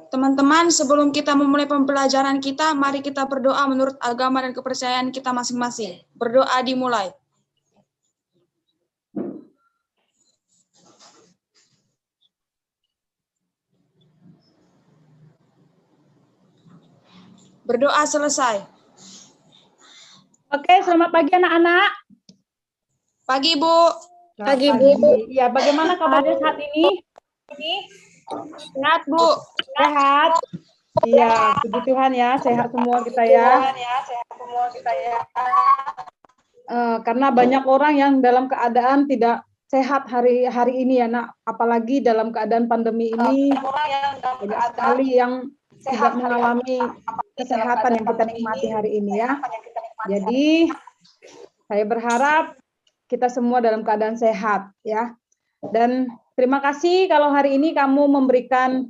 Teman-teman, sebelum kita memulai pembelajaran kita, mari kita berdoa menurut agama dan kepercayaan kita masing-masing. Berdoa dimulai. Berdoa selesai. Oke, selamat pagi anak-anak. Pagi, Bu. Pagi, Bu. Ya, bagaimana kabarnya saat ini? Sehat, Bu. Sehat. Iya, puji Tuhan ya, sehat semua kita ya. Karena banyak orang yang dalam keadaan tidak sehat hari ini ya, Nak. Apalagi dalam keadaan pandemi ini, banyak sekali yang tidak mengalami kesehatan yang kita nikmati hari ini ya. Jadi, saya berharap kita semua dalam keadaan sehat ya. Dan terima kasih kalau hari ini kamu memberikan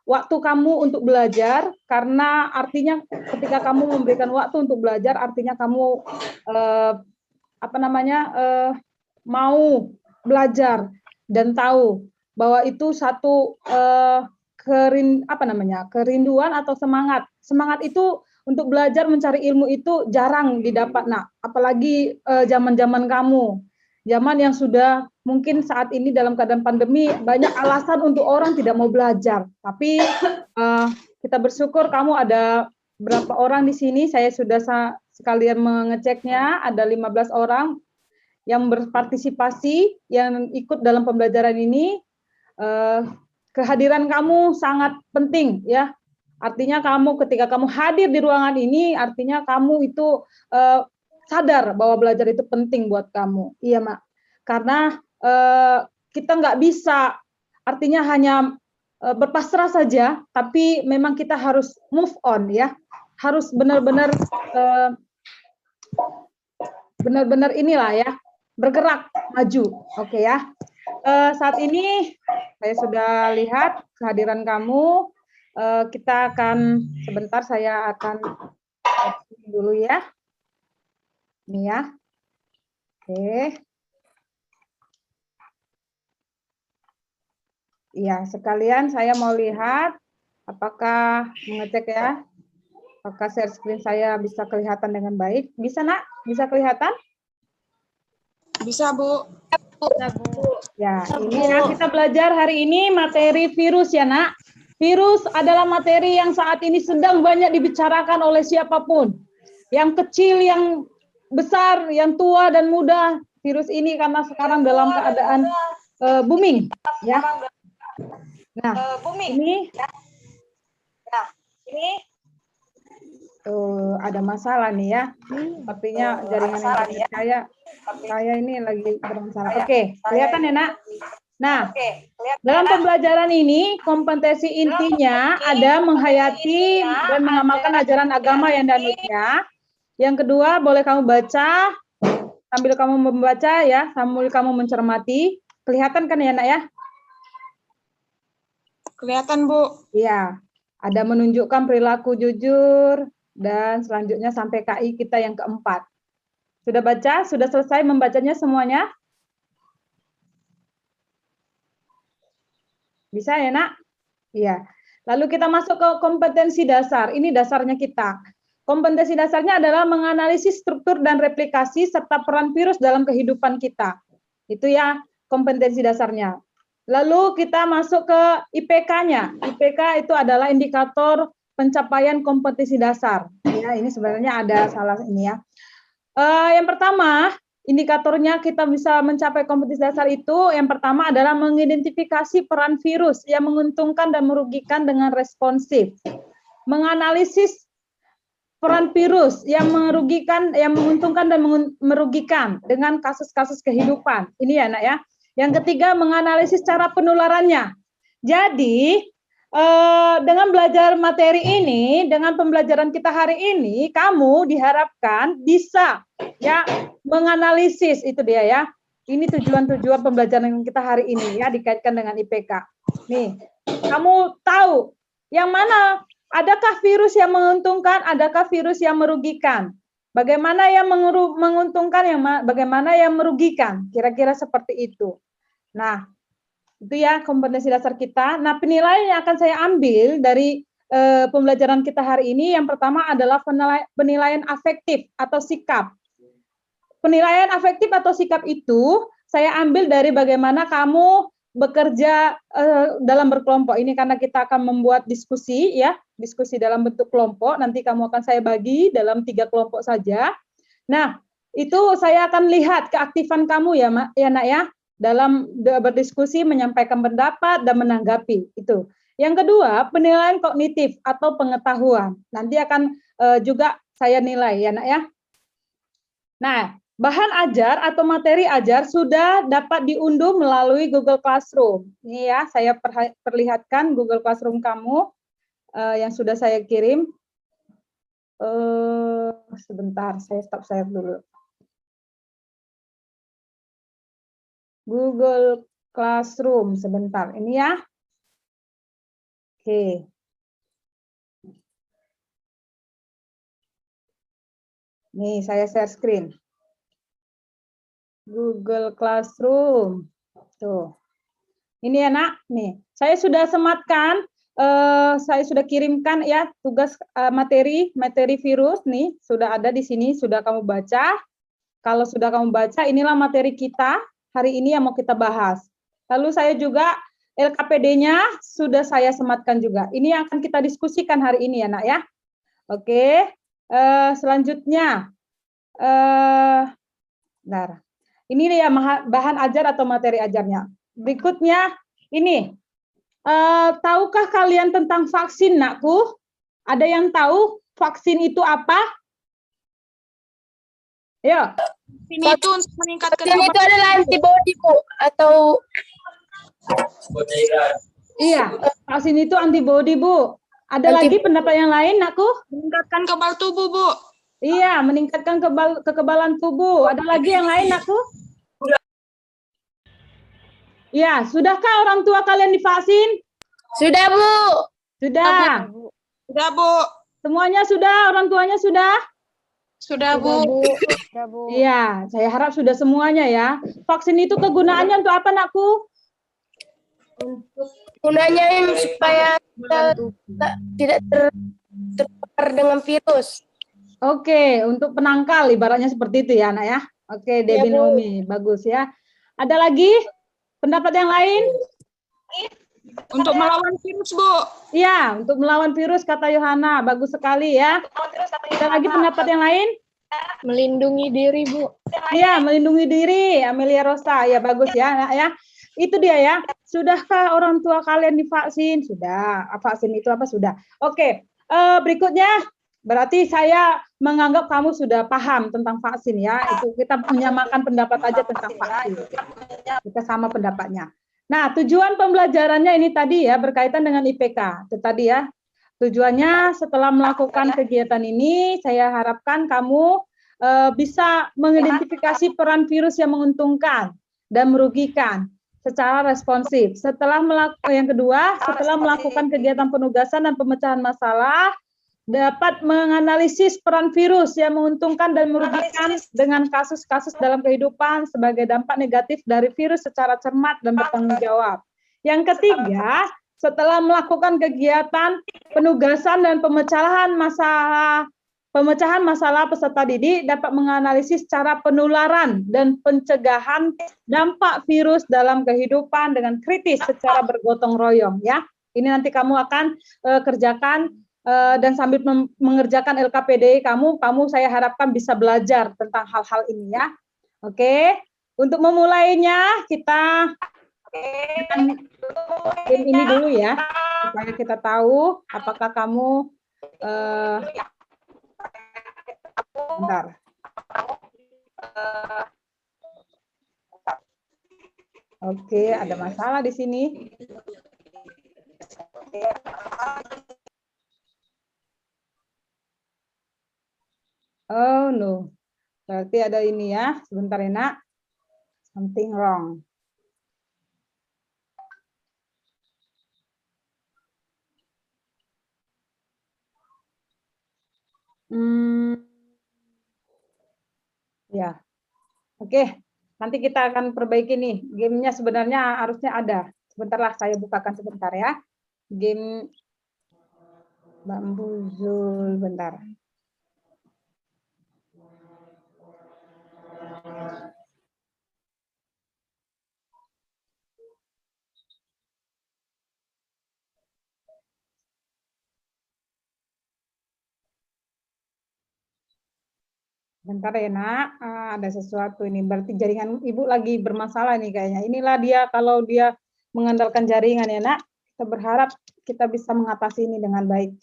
waktu kamu untuk belajar, karena artinya ketika kamu memberikan waktu untuk belajar, artinya kamu mau belajar dan tahu bahwa itu satu kerinduan atau semangat. Semangat itu untuk belajar mencari ilmu itu jarang didapat, Nak. Apalagi zaman-zaman kamu. Zaman yang sudah mungkin saat ini dalam keadaan pandemi banyak alasan untuk orang tidak mau belajar. Tapi kita bersyukur kamu ada berapa orang di sini, saya sudah sekalian mengeceknya, ada 15 orang yang berpartisipasi, yang ikut dalam pembelajaran ini. Kehadiran kamu sangat penting ya. Artinya kamu ketika kamu hadir di ruangan ini, artinya kamu itu sadar bahwa belajar itu penting buat kamu. Iya, Mak. Karena kita nggak bisa, artinya hanya berpasrah saja, tapi memang kita harus move on ya. Harus benar-benar inilah ya, bergerak maju. Oke ya. Saat ini saya sudah lihat kehadiran kamu. Kita akan sebentar, saya akan dulu ya. Ini ya. Oke. Iya, sekalian saya mau lihat apakah mengecek ya. Apakah share screen saya bisa kelihatan dengan baik? Bisa, Nak? Bisa kelihatan? Bisa, Bu. Ya, ini ya, kita belajar hari ini materi virus ya, Nak. Virus adalah materi yang saat ini sedang banyak dibicarakan oleh siapapun. Yang kecil, yang besar, yang tua dan muda. Virus ini karena sekarang dalam keadaan booming, ya. Nah, ini ada masalah nih ya. Sepertinya jaringan internet saya ini lagi bermasalah. Oke, kelihatan ya, Nak? Nah, dalam pembelajaran ini, kompetensi intinya ada menghayati dan mengamalkan ajaran agama yang danutnya. Yang kedua, boleh kamu baca, sambil kamu membaca ya, sambil kamu mencermati. Kelihatan kan ya, Nak ya? Kelihatan, Bu. Iya, ada menunjukkan perilaku jujur, dan selanjutnya sampai KI kita yang keempat. Sudah baca? Sudah selesai membacanya semuanya? Bisa ya, Nak? Iya. Lalu kita masuk ke kompetensi dasar. Ini dasarnya kita. Kompetensi dasarnya adalah menganalisis struktur dan replikasi serta peran virus dalam kehidupan kita. Itu ya kompetensi dasarnya. Lalu kita masuk ke IPK-nya. IPK itu adalah indikator pencapaian kompetensi dasar. Ya, ini sebenarnya ada salah ini ya. Yang pertama, indikatornya kita bisa mencapai kompetensi dasar itu, yang pertama adalah mengidentifikasi peran virus yang menguntungkan dan merugikan dengan responsif. Menganalisis peran virus yang merugikan, yang menguntungkan dan merugikan dengan kasus-kasus kehidupan. Ini ya, Nak ya. Yang ketiga, menganalisis cara penularannya. Jadi, dengan belajar materi ini, dengan pembelajaran kita hari ini, kamu diharapkan bisa ya menganalisis, itu dia ya. Ini tujuan-tujuan pembelajaran kita hari ini ya, dikaitkan dengan IPK. Nih, kamu tahu yang mana, adakah virus yang menguntungkan, adakah virus yang merugikan? Bagaimana yang menguntungkan, bagaimana yang merugikan, kira-kira seperti itu. Nah, itu ya kompetensi dasar kita. Nah, penilaian yang akan saya ambil dari pembelajaran kita hari ini, yang pertama adalah penilaian afektif atau sikap. Penilaian afektif atau sikap itu saya ambil dari bagaimana kamu bekerja dalam berkelompok. Ini karena kita akan membuat diskusi ya, diskusi dalam bentuk kelompok. Nanti kamu akan saya bagi dalam 3 kelompok saja. Nah, itu saya akan lihat keaktifan kamu ya, Nak ya, dalam berdiskusi, menyampaikan pendapat dan menanggapi itu. Yang kedua, penilaian kognitif atau pengetahuan. Nanti akan juga saya nilai ya, Nak ya. Nah, bahan ajar atau materi ajar sudah dapat diunduh melalui Google Classroom. Ini ya, saya perlihatkan Google Classroom kamu yang sudah saya kirim. Sebentar, saya stop share dulu. Google Classroom, sebentar. Ini ya. Oke. Nih, saya share screen. Google Classroom. Tuh. Ini ya, Nak. Nih, saya sudah sematkan, saya sudah kirimkan ya tugas materi virus nih, sudah ada di sini, sudah kamu baca. Kalau sudah kamu baca, inilah materi kita hari ini yang mau kita bahas. Lalu saya juga LKPD-nya sudah saya sematkan juga. Ini yang akan kita diskusikan hari ini ya, Nak ya. Oke. Selanjutnya, bentar. Ini dia bahan ajar atau materi ajarnya. Berikutnya, ini. Tahukah kalian tentang vaksin, Nakku? Ada yang tahu vaksin itu apa? Ya. Ini itu untuk meningkatkan Vaksin itu adalah antibodi, Bu, atau Iya, vaksin itu antibodi, Bu. Ada lagi pendapat yang lain, Nakku? meningkatkan kebal tubuh, Bu. Iya, meningkatkan kekebalan tubuh. Ada lagi yang lain, Nakku? Iya, sudahkah orang tua kalian divaksin? sudah, Bu? Sudah. Sudah, Bu. Semuanya sudah, orang tuanya sudah? Sudah, Bu. Sudah, Bu. Iya, saya harap sudah semuanya ya. Vaksin itu kegunaannya untuk apa, Nakku? Gunanya supaya kita tidak terpapar dengan virus. Oke, untuk penangkal ibaratnya seperti itu ya, Nak ya. Oke, Iya, Debbie Bu. Nomi, bagus ya. Ada lagi pendapat yang lain? Untuk melawan virus, Bu. Iya, untuk melawan virus kata Yohana, bagus sekali ya. Ada lagi pendapat yang lain? Melindungi diri, Bu. Iya, melindungi diri, Amelia Rosa. Ya, bagus ya, Nak ya. Itu dia ya. Sudahkah orang tua kalian divaksin? Sudah. Vaksin itu apa? Sudah. Oke, berikutnya berarti saya menganggap kamu sudah paham tentang vaksin ya. Itu kita menyamakan pendapat aja tentang vaksin. Kita sama pendapatnya. Nah, tujuan pembelajarannya ini tadi ya berkaitan dengan IPK. Itu tadi ya. Tujuannya setelah melakukan kegiatan ini, saya harapkan kamu bisa mengidentifikasi peran virus yang menguntungkan dan merugikan secara responsif. Yang kedua, setelah melakukan kegiatan penugasan dan pemecahan masalah, dapat menganalisis peran virus yang menguntungkan dan merugikan dengan kasus-kasus dalam kehidupan sebagai dampak negatif dari virus secara cermat dan bertanggung jawab. Yang ketiga, setelah melakukan kegiatan penugasan dan pemecahan masalah peserta didik dapat menganalisis cara penularan dan pencegahan dampak virus dalam kehidupan dengan kritis secara bergotong royong ya. Ini nanti kamu akan kerjakan dan sambil mengerjakan LKPD kamu saya harapkan bisa belajar tentang hal-hal ini ya. Oke. Untuk memulainya kita ini dulu ya supaya kita tahu apakah kamu bentar. Oke, ada masalah di sini. Oh no, berarti ada ini ya. Sebentar ya, Nak. Something wrong. Ya, oke. Nanti kita akan perbaiki nih. Gamenya sebenarnya harusnya ada. Sebentarlah saya bukakan sebentar ya. Game Bambuzul, bentar. Bentar ya nak, ada sesuatu ini. Berarti jaringan ibu lagi bermasalah nih kayaknya. Inilah dia kalau dia mengandalkan jaringan ya nak. Kita berharap kita bisa mengatasi ini dengan baik.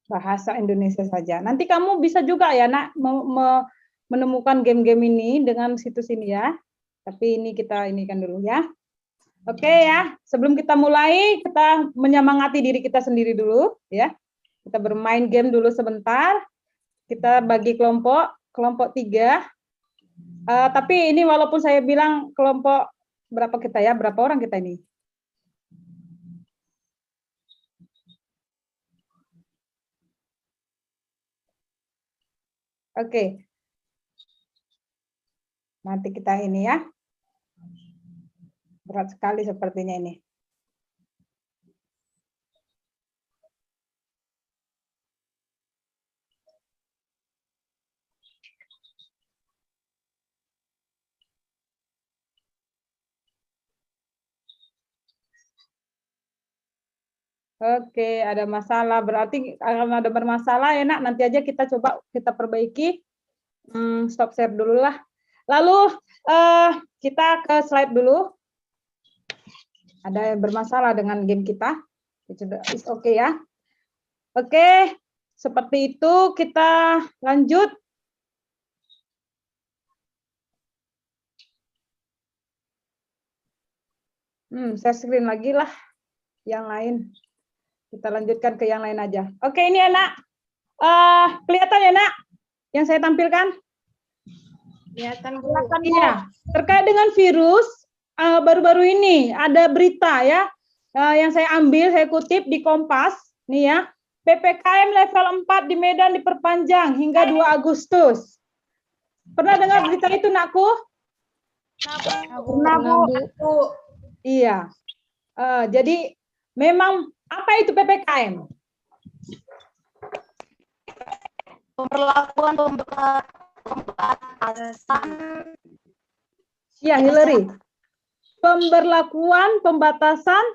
Bahasa Indonesia saja. Nanti kamu bisa juga ya nak menemukan game-game ini dengan situs ini ya. Tapi ini kita inikan dulu ya. Oke ya, sebelum kita mulai kita menyemangati diri kita sendiri dulu ya. Kita bermain game dulu sebentar. Kita bagi kelompok 3. Tapi ini walaupun saya bilang kelompok berapa kita ya, berapa orang kita ini? Oke. Nanti kita ini ya. Berat sekali sepertinya ini. Oke, ada masalah. Berarti akan ada bermasalah ya nak. Nanti aja kita coba kita perbaiki. Stop share dulu lah. Lalu kita ke slide dulu. Ada yang bermasalah dengan game kita. Oke ya. Oke, seperti itu kita lanjut. Share screen lagi lah. Yang lain. Kita lanjutkan ke yang lain aja. Oke, ini anak. Kelihatan ya nak? Yang saya tampilkan? Kelihatan Bu. Iya. Terkait dengan virus, baru-baru ini ada berita ya. Yang saya ambil, saya kutip di Kompas. Nih ya. PPKM level 4 di Medan diperpanjang hingga 2 Agustus. Pernah dengar berita itu nakku? Pernah Bu. Iya. Jadi memang apa itu PPKM? Pemberlakuan pembatasan. Ya, Hillary. Pembatasan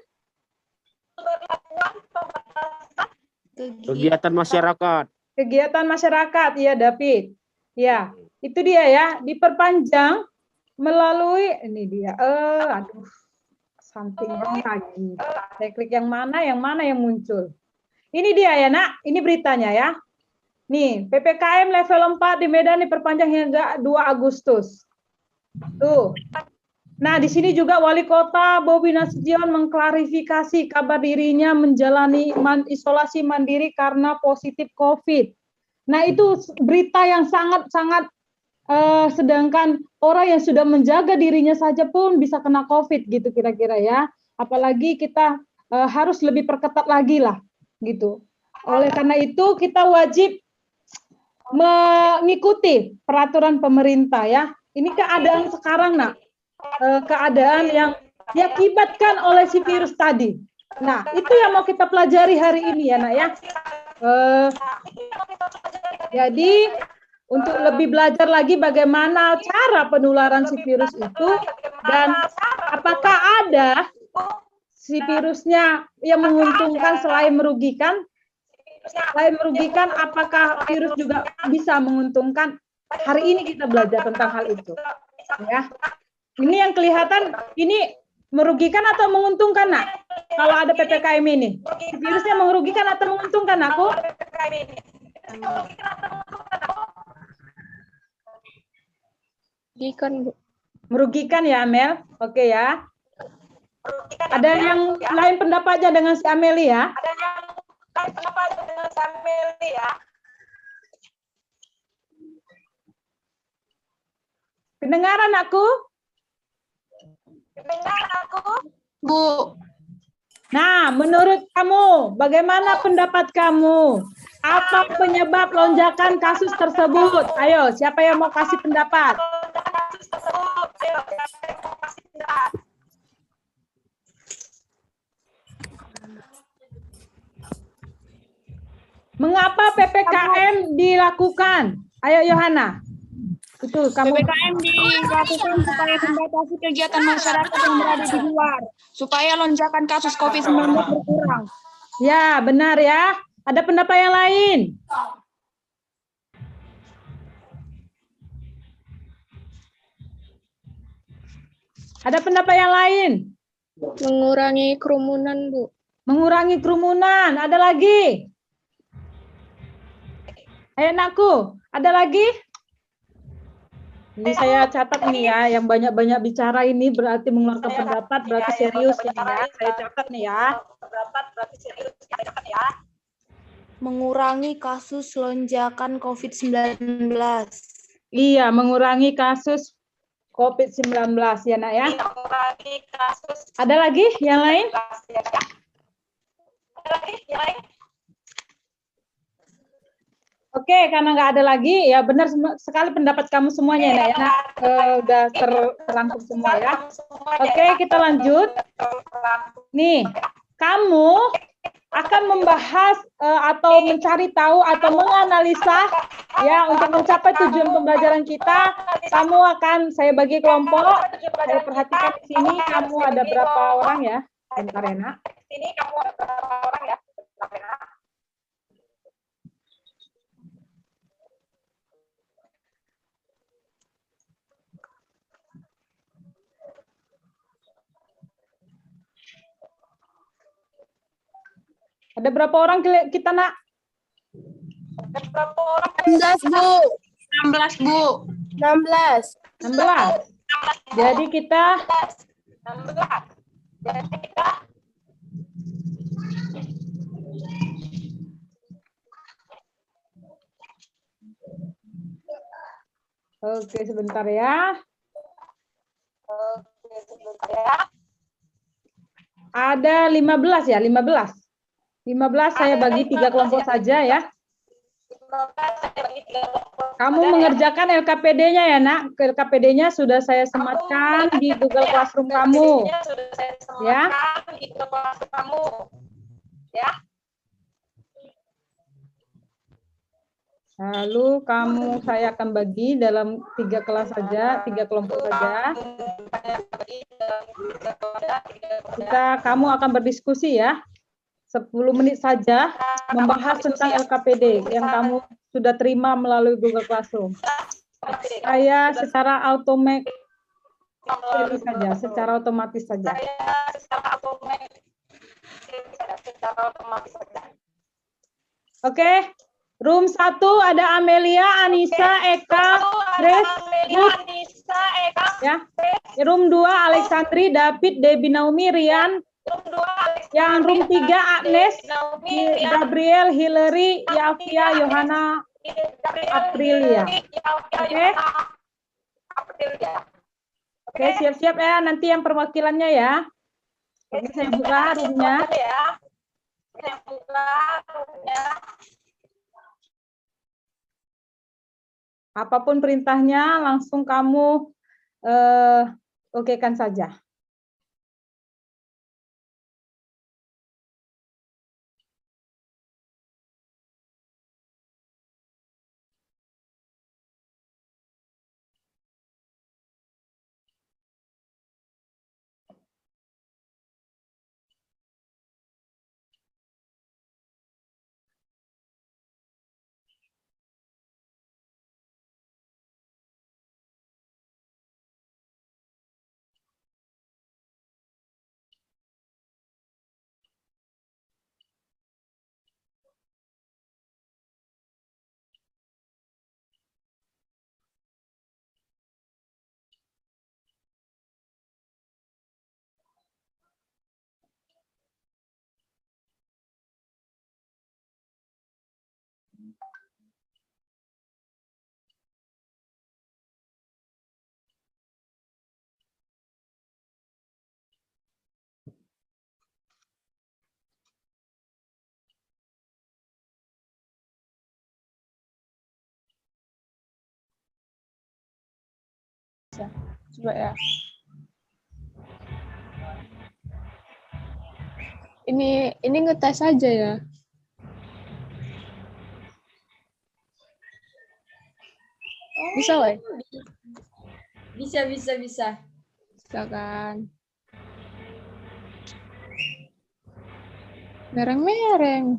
Kegiatan masyarakat. Kegiatan masyarakat, ya David. Ya, itu dia ya, diperpanjang melalui ini dia. Aduh, something wrong lagi. Saya klik yang mana yang muncul. Ini dia ya, Nak. Ini beritanya ya. Nih, PPKM level 4 di Medan diperpanjang hingga 2 Agustus. Tuh. Nah, di sini juga Wali Kota Bobi Nasution mengklarifikasi kabar dirinya menjalani isolasi mandiri karena positif COVID. Nah, itu berita yang sangat-sangat sedangkan orang yang sudah menjaga dirinya saja pun bisa kena COVID gitu kira-kira ya. Apalagi kita harus lebih perketat lagi lah gitu. Oleh karena itu kita wajib mengikuti peraturan pemerintah ya. Ini keadaan sekarang nak, keadaan yang diakibatkan oleh si virus tadi. Nah, itu yang mau kita pelajari hari ini ya nak ya. Jadi untuk lebih belajar lagi bagaimana cara penularan si virus itu dan apakah ada si virusnya yang menguntungkan selain merugikan. Selain merugikan, apakah virus juga bisa menguntungkan? Hari ini kita belajar tentang hal itu. Ya, ini yang kelihatan ini merugikan atau menguntungkan nak? Kalau ada PPKM ini, virusnya merugikan atau menguntungkan aku? Merugikan Bu. Merugikan ya Mel, oke ya. Ada yang lain pendapatnya dengan si Amelia? Ada yang lain pendapat dengan Sameli ya? Kedengaran aku? Dengar aku? Bu. Nah, menurut kamu, bagaimana pendapat kamu? Apa penyebab lonjakan kasus tersebut? Ayo, siapa yang mau kasih pendapat? Lonjakan kasus tersebut. Ayo, siapa yang mau kasih pendapat? Mengapa PPKM dilakukan? Ayo, Yohana. Itu kamu. PPKM dilakukan supaya membatasi kegiatan masyarakat yang berada di luar, supaya lonjakan kasus COVID-19 berkurang. Ya, benar ya. Ada pendapat yang lain? Ada pendapat yang lain? Mengurangi kerumunan, Bu. Mengurangi kerumunan. Ada lagi? Ayo, anakku. Ada lagi? Ini saya catat nih ya, yang banyak-banyak bicara ini berarti mengeluarkan pendapat, berarti serius ini ya. Saya catat nih ya. Pendapat berarti serius ya. Mengurangi kasus lonjakan COVID-19. Iya, mengurangi kasus COVID-19 ya, Nak ya. Mengurangi kasus. Ada lagi yang lain? Ada lagi yang lain? Oke, karena nggak ada lagi, ya benar sekali pendapat kamu semuanya ya, Nak ya. Nak, udah terangkum semua ya. Oke, kita lanjut. Nih, kamu akan membahas atau mencari tahu atau menganalisa ya untuk mencapai tujuan pembelajaran kita. Kamu akan saya bagi kelompok. Saya perhatikan di sini kamu ada berapa orang ya? Bentar ya, Nak. Ini kamu ada berapa orang ya? Ada berapa orang kita, Nak? Ada berapa orang? 16, Bu. 16, Bu. 16. 16. Jadi kita 16. Jadi kita oke, sebentar ya. oke, sebentar ya. Ada 15 ya, 15. 15 saya bagi 3 kelompok saja ya. 15 saya bagi 3 kelompok. Kamu mengerjakan LKPD-nya ya, Nak. LKPD-nya sudah saya sematkan di Google Classroom kamu. Sudah saya Ya. sematkan di Google Classroom kamu. Ya. Lalu saya akan bagi dalam 3 kelas saja, 3 kelompok saja. Kamu akan berdiskusi ya. 10 menit saja membahas tentang LKPD yang kamu sudah terima melalui Google Classroom. Saya secara otomatis saja. Oke. Room 1 ada Amelia, Anissa, Eka, Grace, Ruth. Ya. Room 2 Alexandri, David, Debbie, Naomi, Rian. Yang room 3 Agnes, Gabriel, Hillary, Yafia, Yohana, Aprilia. Oke. Oke, siap-siap ya nanti yang perwakilannya ya. Oke, saya buka roomnya. Apapun perintahnya langsung kamu okekan saja. bisa. Coba ya. Ini ngetes aja ya. Bisa, Wei? Bisa. Silakan. Mereng-mereng.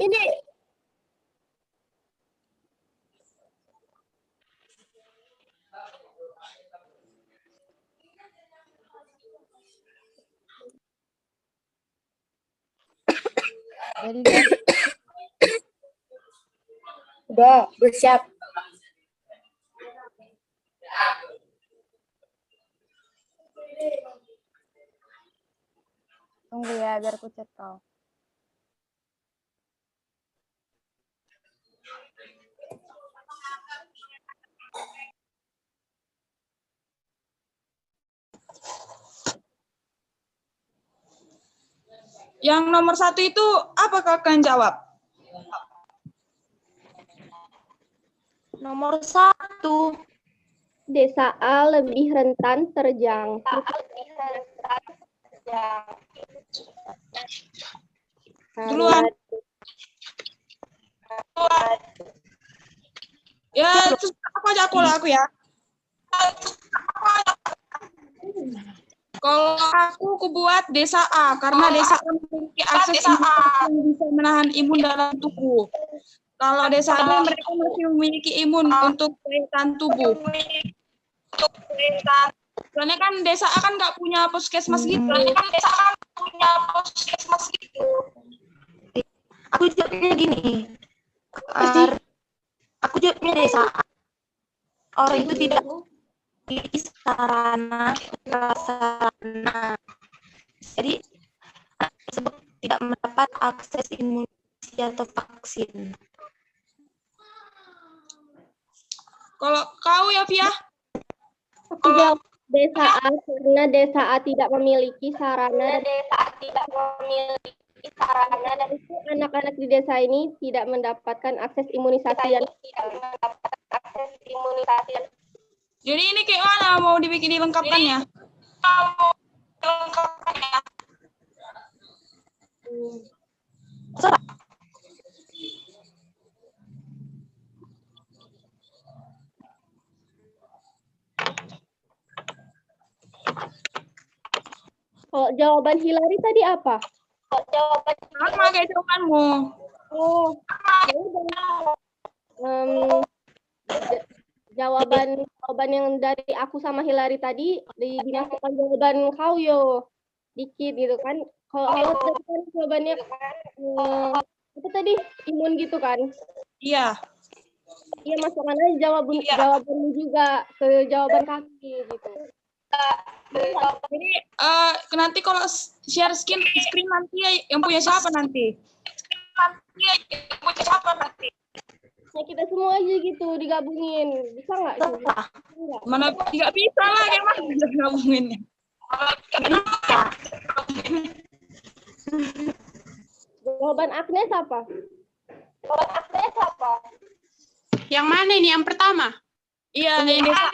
Ini Jadi guys, udah bersiap. tunggu ya biar aku chat kau. Yang nomor 1 itu apa kalian jawab? Nomor 1. Desa A lebih rentan terjangkit. Duluan. Ya, terus aku ya. Kalau aku buat desa A, karena desa A memiliki akses imunitas yang bisa menahan imun dalam tubuh. Kalau desa B, mereka masih memiliki imun untuk daya tahan tubuh. Soalnya kan desa A kan nggak punya puskesmas gitu. Aku jawabnya gini. Aku jawabnya desa A. Orang itu tidak memiliki sarana prasarana. Jadi tersebut tidak mendapat akses imunisasi atau vaksin. Kalau kau ya, Via? Aku jawab desa A karena desa A tidak memiliki sarana dan itu anak-anak di desa ini tidak mendapatkan akses imunisasi Jadi ini kayak mana mau dibikin dilengkapkannya? Kalau jawaban Hillary tadi apa? Sama kayak jawabanmu. Oh, ya udah. Jawaban yang dari aku sama Hillary tadi dimasukkan jawaban kau yo dikit gitu kan. Kalau tadi kan jawabannya apa tadi imun gitu kan? Iya. Iya, masukkan aja jawabanmu juga ke jawaban kaki gitu. Jadi nanti kalau share screen nanti yang punya siapa nanti? Nah, kita semua aja gitu digabungin. Bisa nggak? Mana tidak bisa lah, gimana bisa gabunginnya? Jawaban Agnes apa? Yang mana ini? Yang pertama? Iya, yang desa.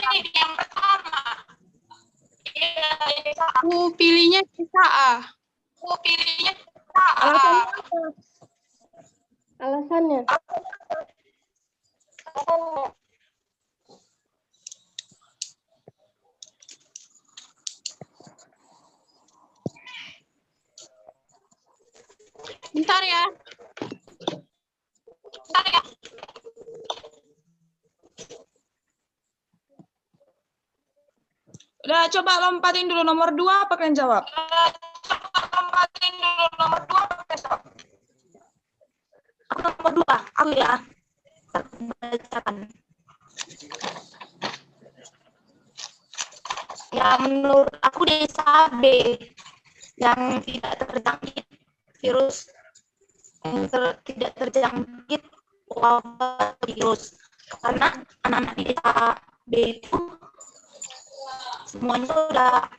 Aku pilihnya desa A. Alasannya? Bentar ya. Udah, coba lompatin dulu nomor 2, apa kalian jawab? Aku nomor 2, aku ya. Bacakan. Ya, menurut aku desa B yang tidak terjangkit virus, tidak terjangkit wabah virus. karena anak-anak di desa B itu semuanya udah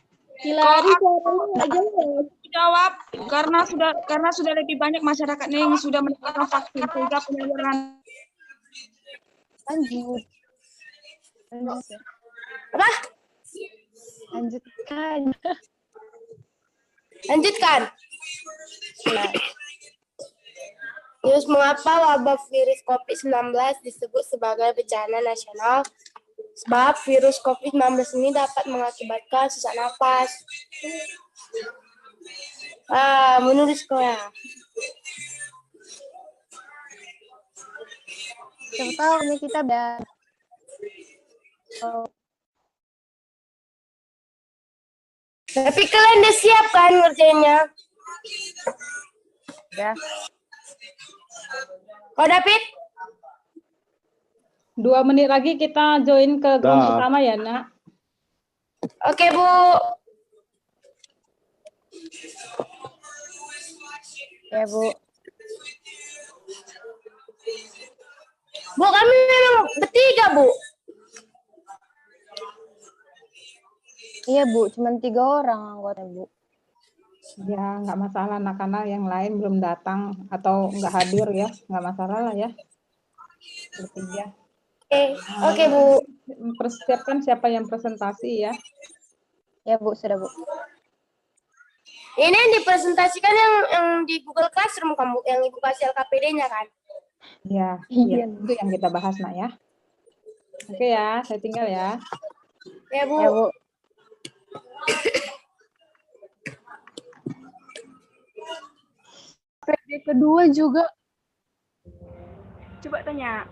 Hilari suaranya nggak jelas. Jawab karena sudah lebih banyak masyarakat yang sudah mendapatkan vaksin sehingga penyebaran Lanjut. Apa? Lanjutkan. Lanjutkan. Terus mengapa wabah virus COVID-19 disebut sebagai bencana nasional? Sebab virus COVID-19 ini dapat mengakibatkan sesak napas. Menulis kau ya. Siapa tahu ini kita udah. Oh, Tapi kalian udah siap kan ngerjainnya? ya. Kau David? 2 menit lagi kita join ke grup utama ya, Nak. Oke, Bu. Ya, Bu. Bu, kami memang bertiga, Bu. Iya, Bu. Cuma 3 orang anggota, Bu. Ya, nggak masalah, Nak, karena yang lain belum datang atau nggak hadir ya, nggak masalah lah ya. Bertiga. Oke, Bu. Persiapkan siapa yang presentasi ya. Ya, Bu. Sudah, Bu. Ini yang dipresentasikan yang di Google Classroom kamu, yang Ibu kasih LKPD-nya kan? Ya, Iya. itu yang kita bahas, Nak ya. Oke ya, saya tinggal ya. Ya, Bu. Ya, Bu. PD kedua juga. coba tanya.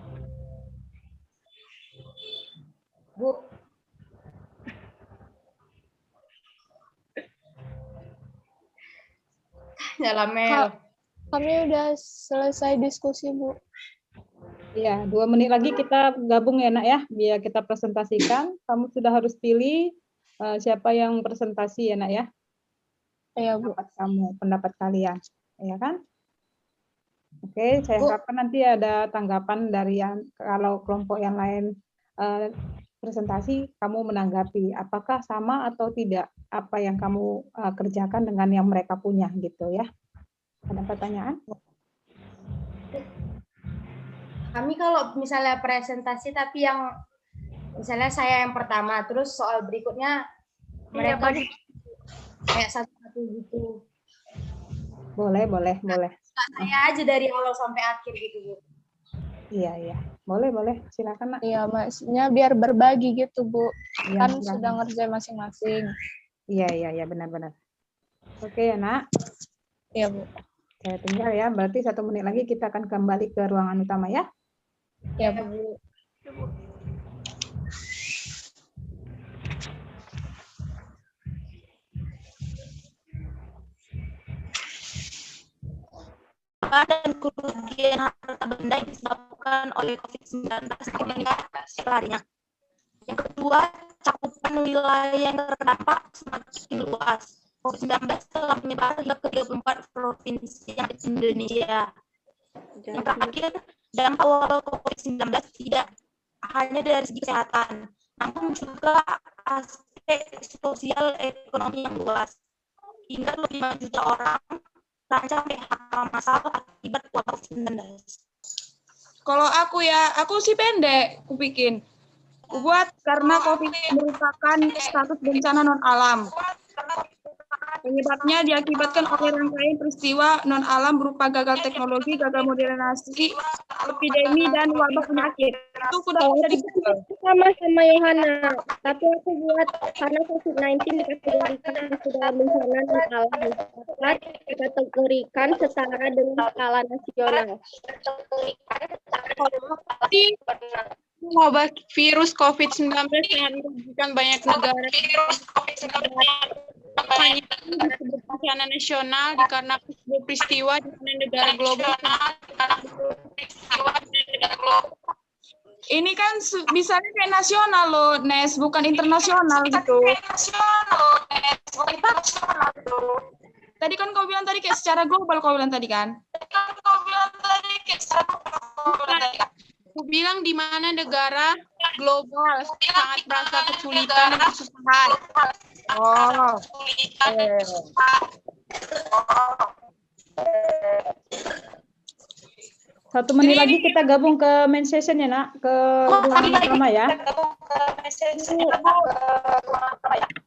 Bu, Mel. Kami udah selesai diskusi, Bu. ya 2 menit lagi kita gabung ya, Nak ya, biar kita presentasikan. Kamu sudah harus pilih siapa yang presentasi ya, Nak ya. Ya, Bu. Pendapat kalian, ya kan? Oke, saya harapkan nanti ada tanggapan dari yang kalau kelompok yang lain presentasi, kamu menanggapi apakah sama atau tidak apa yang kamu kerjakan dengan yang mereka punya gitu ya. Ada pertanyaan? Kami kalau misalnya presentasi tapi yang misalnya saya yang pertama, terus soal berikutnya mereka kayak satu-satu gitu. Boleh. Saya aja dari awal sampai akhir gitu, Bu. Iya. Boleh. Silakan, Nak. Iya, maksudnya biar berbagi gitu, Bu. Iya, Kan silakan. sudah ngerjain masing-masing. Iya, benar. Oke ya, Nak. Iya, Bu. Saya tinggal ya, berarti 1 menit lagi kita akan kembali ke ruangan utama ya. Iya, Bu. dan kerugian harta benda yang disebabkan oleh COVID-19 larinya. Yang kedua, cakupan wilayah yang terdampak semakin luas. COVID-19 telah menyebar hingga ke 34 provinsi yang ada di Indonesia. Yang terakhir, dampak wabah COVID-19 tidak hanya dari segi kesehatan, namun juga aspek sosial ekonomi yang luas. Hingga lebih 5 juta orang terancam PHK massal akibat wabah COVID-19. Kalau aku sih pendek, aku bikin. Buat karena COVID merupakan status bencana non alam. Penyebabnya diakibatkan oleh rangkaian peristiwa non alam berupa gagal teknologi, gagal modernisasi, epidemi dan wabah penyakit. Itu sudah bisa dibahas. Sama Yohana, tapi aku buat karena COVID-19 dikategorikan sebagai bencana non alam, dapat dikategorikan setara dengan skala nasional. Wabah virus COVID-19 sangat merugikan banyak negara. Hanya disebut bencana nasional dikarenakan sebuah peristiwa di mana negara global. Ini kan misalnya kayak nasional loh, Nes, bukan internasional gitu. Tadi kan kau bilang tadi kayak secara global kau bilang tadi kan? Kan kau bilang tadi kayak secara global tadi kan? Aku bilang di mana negara global sangat merasa kesulitan dan kesusahan. Oh. Satu menit lagi kita gabung ke main session ya, Nak, ke ruangan pertama ya.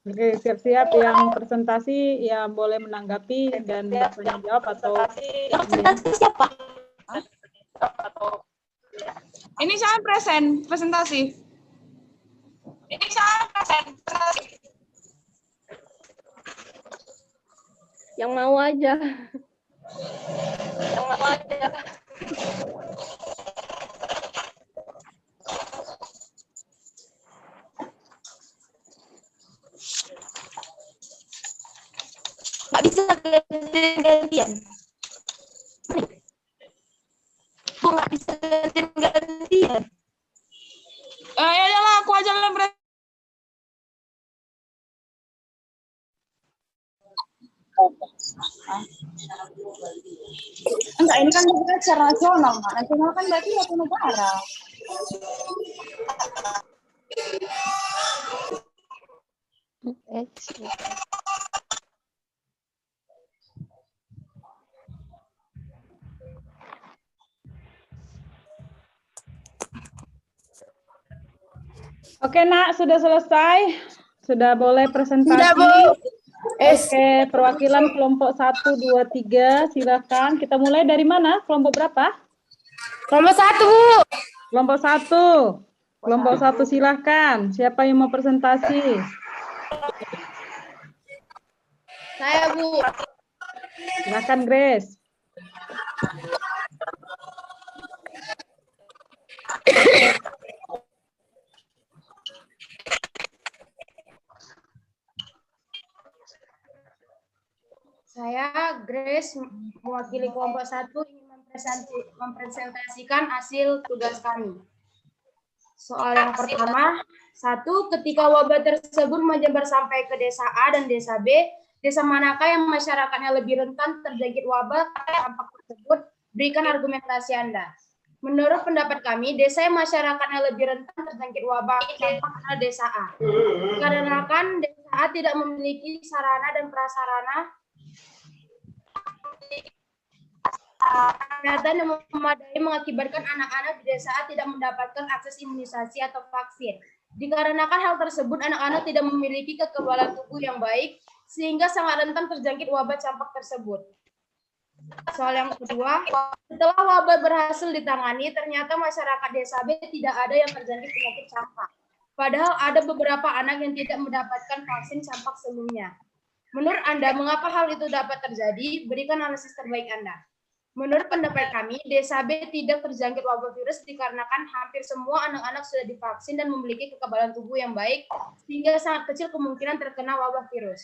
Oke, siap-siap yang presentasi ya boleh menanggapi dan bertanya jawab atau Presentasi siapa? Ini saya presentasi. Yang mau aja. Nggak bisa gantian. Kok nggak bisa gantian? Ya lah, aku aja yang Enggak, ini kan kita secara nasional, Mak. Nasional kan berarti satu negara. Oke, Nak, sudah selesai. Sudah boleh presentasi. Sudah, Bu. Oke, perwakilan kelompok 1, 2, 3, silakan. Kita mulai dari mana? Kelompok berapa? Nomor 1, Bu. Kelompok 1. Kelompok 1 silakan. Siapa yang mau presentasi? Saya, Bu. Silakan, Grace. Saya Grace mewakili kelompok 1 ingin mempresentasikan hasil tugas kami. Soal yang pertama, 1, ketika wabah tersebut menyebar sampai ke desa A dan desa B, desa manakah yang masyarakatnya lebih rentan terjangkit wabah campak tersebut? Berikan argumentasi Anda. Menurut pendapat kami, desa yang masyarakatnya lebih rentan terjangkit wabah campak adalah desa A. Karena kan desa A tidak memiliki sarana dan prasarana kesehatan yang memadai mengakibatkan anak-anak di desa A tidak mendapatkan akses imunisasi atau vaksin. Dikarenakan hal tersebut, anak-anak tidak memiliki kekebalan tubuh yang baik, sehingga sangat rentan terjangkit wabah campak tersebut. Soal yang kedua, setelah wabah berhasil ditangani, ternyata masyarakat desa B tidak ada yang terjangkit penyakit campak. Padahal ada beberapa anak yang tidak mendapatkan vaksin campak sebelumnya. Menurut Anda, mengapa hal itu dapat terjadi? Berikan analisis terbaik Anda. Menurut pendapat kami, desa B tidak terjangkit wabah virus dikarenakan hampir semua anak-anak sudah divaksin dan memiliki kekebalan tubuh yang baik, sehingga sangat kecil kemungkinan terkena wabah virus.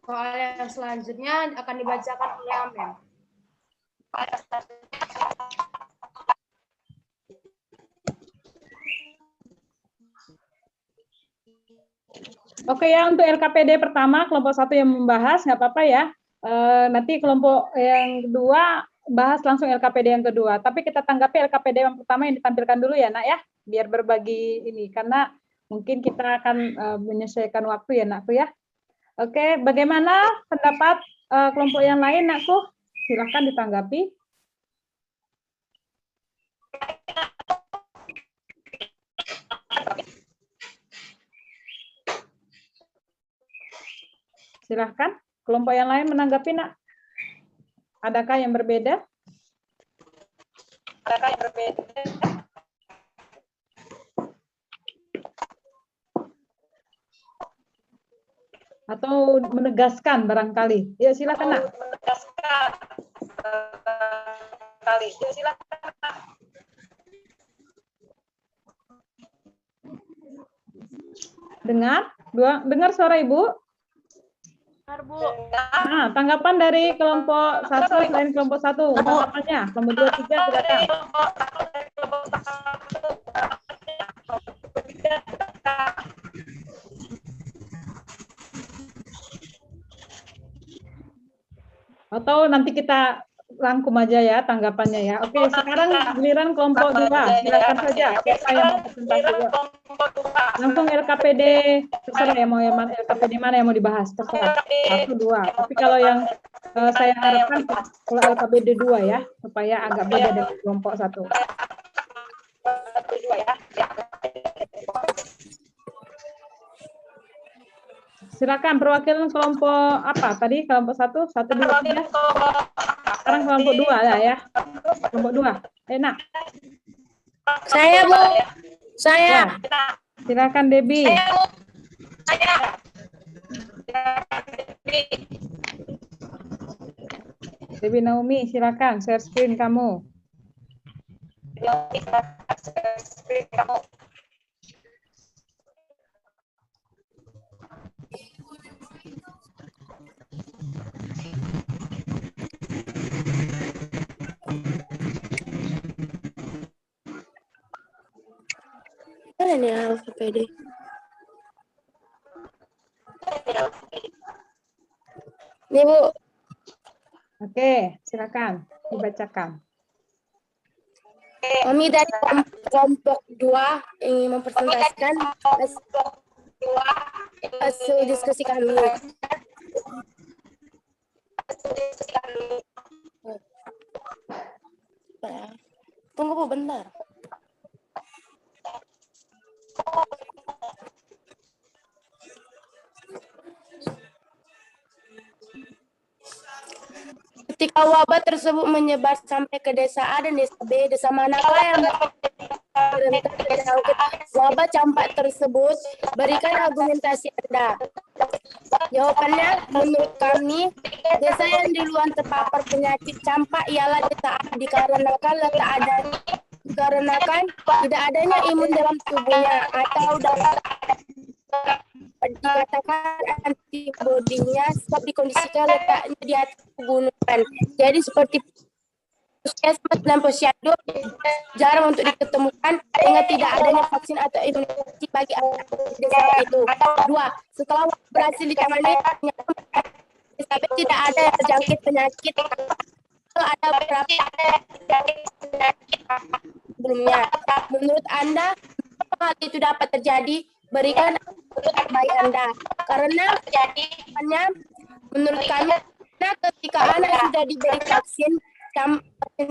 Soal yang selanjutnya akan dibacakan oleh Amen. Oke ya, untuk LKPD pertama, kelompok 1 yang membahas, nggak apa-apa ya. Nanti kelompok yang kedua, bahas langsung LKPD yang kedua. Tapi kita tanggapi LKPD yang pertama yang ditampilkan dulu ya, Nak ya. Biar berbagi ini, karena mungkin kita akan menyesuaikan waktu ya, Nakku ya. Oke, bagaimana pendapat kelompok yang lain, Nakku? Silahkan ditanggapi. Silahkan, kelompok yang lain menanggapi, Nak. Adakah yang berbeda? Atau menegaskan barangkali? Ya, silakan, Nak. Dengar suara Ibu? Bu. Nah, tanggapan dari kelompok 1 selain kelompok 1, tanggapannya. Kelompok 2, 3, silakan. Atau nanti kita rangkum aja ya tanggapannya ya. Oke, sekarang giliran kelompok 2. Silakan saja. Siapa yang mau presentasi? Langsung LKPD, terserah ya mau yang LKPD mana yang mau dibahas, terserah. 1, 2. Tapi kalau yang saya harapkan kalau LKPD 2 ya, supaya agak beda dari kelompok 1. Silakan perwakilan kelompok apa tadi? Kelompok 1, 1, 2, 3. Sekarang kelompok 2 ya. Kelompok 2. Enak. Saya, Bu. Saya. Ya. Silakan Debbie. Debbie Naomi, silakan share screen kamu. Mana nih LKPD? Nih, Bu. Oke, silakan dibacakan. Kami dari kelompok 2 ingin mempresentasikan hasil diskusi kami. Tunggu, Bu, bentar. Ketika wabah tersebut menyebar sampai ke desa A dan desa B, desa manakah yang rentan terjangkit wabah campak tersebut? Berikan argumentasi Anda. Jawabannya, menurut kami, desa yang duluan terpapar penyakit campak ialah desa A dikarenakan tidak adanya imun dalam tubuhnya atau dapat dikatakan antibodinya sebab dikondisikan letaknya di atas pegunungan. Jadi seperti puskesmas dan posyandu jarang untuk diketemukan sehingga tidak adanya vaksin atau imunisasi bagi anak desa itu. 2. Setelah berhasil ditangani, tidak ada yang terjangkit penyakit. Ada beberapa sebelumnya. Menurut Anda, apa hal itu dapat terjadi? Berikan baik Anda. Karena menurut kami, ketika anak sudah diberi vaksin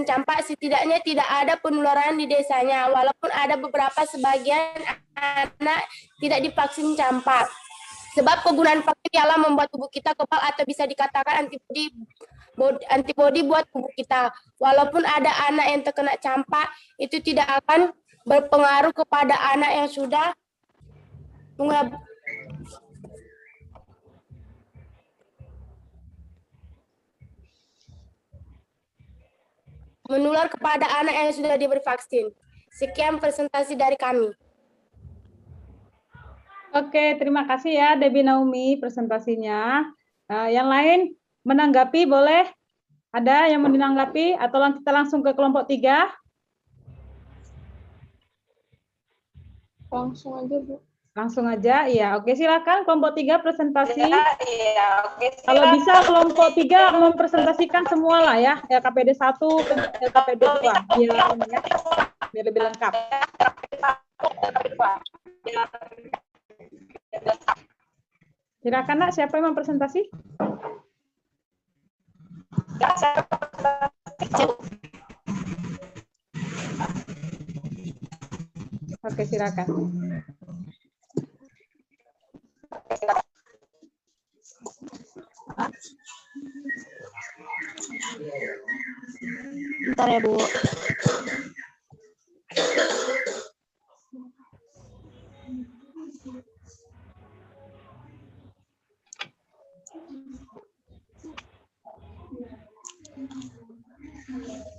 campak, setidaknya tidak ada penularan di desanya, walaupun ada beberapa sebagian anak tidak divaksin campak. Sebab penggunaan vaksin ialah membuat tubuh kita kebal atau bisa dikatakan antibodi buat tubuh kita. Walaupun ada anak yang terkena campak, itu tidak akan berpengaruh kepada anak yang sudah menular kepada anak yang sudah diberi vaksin. Sekian presentasi dari kami. Oke, terima kasih ya Debbie Naomi presentasinya. Yang lain menanggapi boleh? Ada yang menanggapi atau kita langsung ke kelompok 3? Langsung aja, Bu. Langsung aja, iya. Oke, silakan kelompok 3 presentasi. Kalau bisa kelompok 3 mempresentasikan semua lah ya, LKPD 1, LKPD 2, biar lebih lengkap. Silakan Nak, siapa yang mempresentasi? Oke, silakan. Bentar ya, Bu.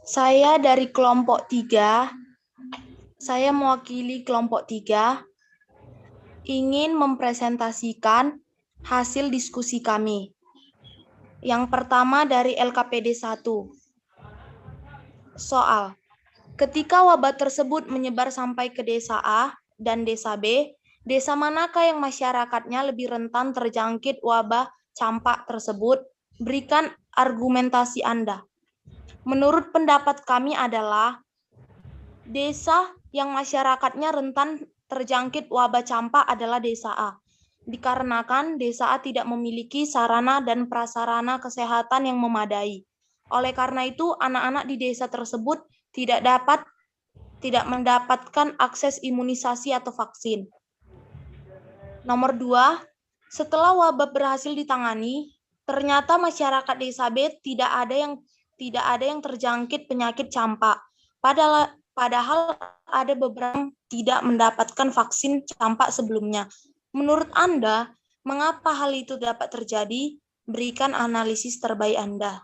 Saya dari kelompok 3. Saya mewakili kelompok 3 ingin mempresentasikan hasil diskusi kami. Yang pertama dari LKPD 1. Soal, ketika wabah tersebut menyebar sampai ke desa A dan desa B, desa manakah yang masyarakatnya lebih rentan terjangkit wabah campak tersebut? Berikan argumentasi Anda. Menurut pendapat kami adalah desa yang masyarakatnya rentan terjangkit wabah campak adalah desa A. Dikarenakan desa A tidak memiliki sarana dan prasarana kesehatan yang memadai. Oleh karena itu, anak-anak di desa tersebut tidak mendapatkan akses imunisasi atau vaksin. Nomor 2, setelah wabah berhasil ditangani, ternyata masyarakat desa B tidak ada yang terjangkit penyakit campak. Padahal ada beberapa yang tidak mendapatkan vaksin campak sebelumnya. Menurut Anda, mengapa hal itu dapat terjadi? Berikan analisis terbaik Anda.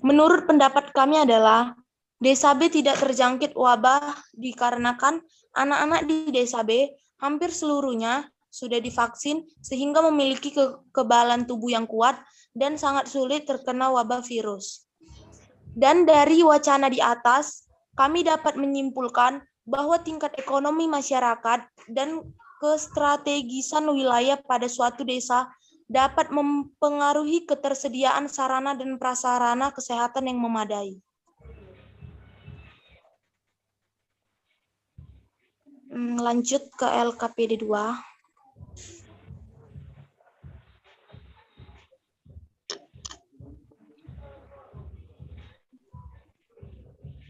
Menurut pendapat kami adalah desa B tidak terjangkit wabah dikarenakan anak-anak di desa B hampir seluruhnya sudah divaksin sehingga memiliki kekebalan tubuh yang kuat dan sangat sulit terkena wabah virus. Dan dari wacana di atas, kami dapat menyimpulkan bahwa tingkat ekonomi masyarakat dan kestrategisan wilayah pada suatu desa dapat mempengaruhi ketersediaan sarana dan prasarana kesehatan yang memadai. Lanjut ke LKPD 2.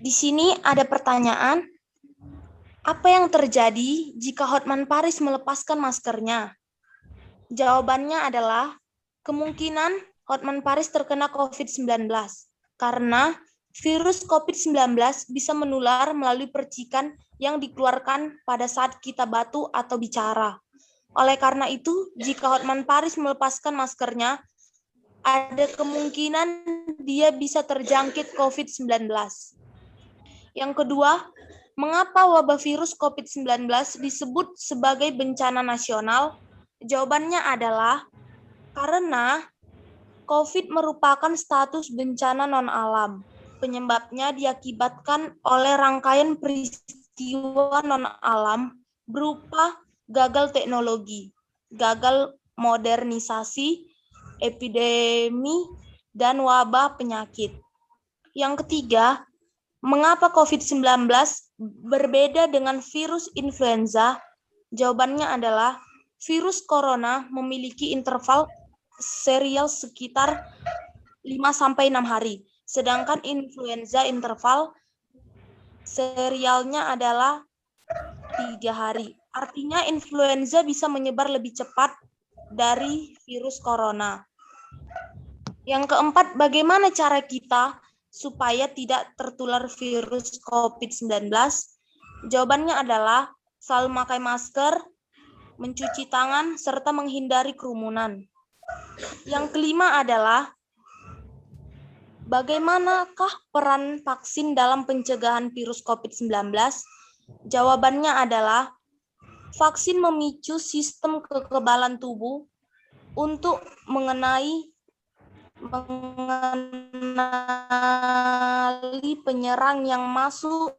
Di sini ada pertanyaan, apa yang terjadi jika Hotman Paris melepaskan maskernya? Jawabannya adalah kemungkinan Hotman Paris terkena COVID-19 karena virus COVID-19 bisa menular melalui percikan yang dikeluarkan pada saat kita batu atau bicara. Oleh karena itu, jika Hotman Paris melepaskan maskernya, ada kemungkinan dia bisa terjangkit COVID-19. Yang kedua, mengapa wabah virus COVID-19 disebut sebagai bencana nasional? Jawabannya adalah karena COVID merupakan status bencana non-alam. Penyebabnya diakibatkan oleh rangkaian peristiwa non-alam berupa gagal teknologi, gagal modernisasi, epidemi, dan wabah penyakit. Yang ketiga, mengapa COVID-19 berbeda dengan virus influenza? Jawabannya adalah virus corona memiliki interval serial sekitar 5-6 hari, sedangkan influenza interval serialnya adalah 3 hari. Artinya influenza bisa menyebar lebih cepat dari virus corona. Yang keempat, bagaimana cara kita supaya tidak tertular virus COVID-19? Jawabannya adalah selalu memakai masker, mencuci tangan, serta menghindari kerumunan. Yang kelima adalah bagaimanakah peran vaksin dalam pencegahan virus COVID-19? Jawabannya adalah vaksin memicu sistem kekebalan tubuh untuk mengenali penyerang yang masuk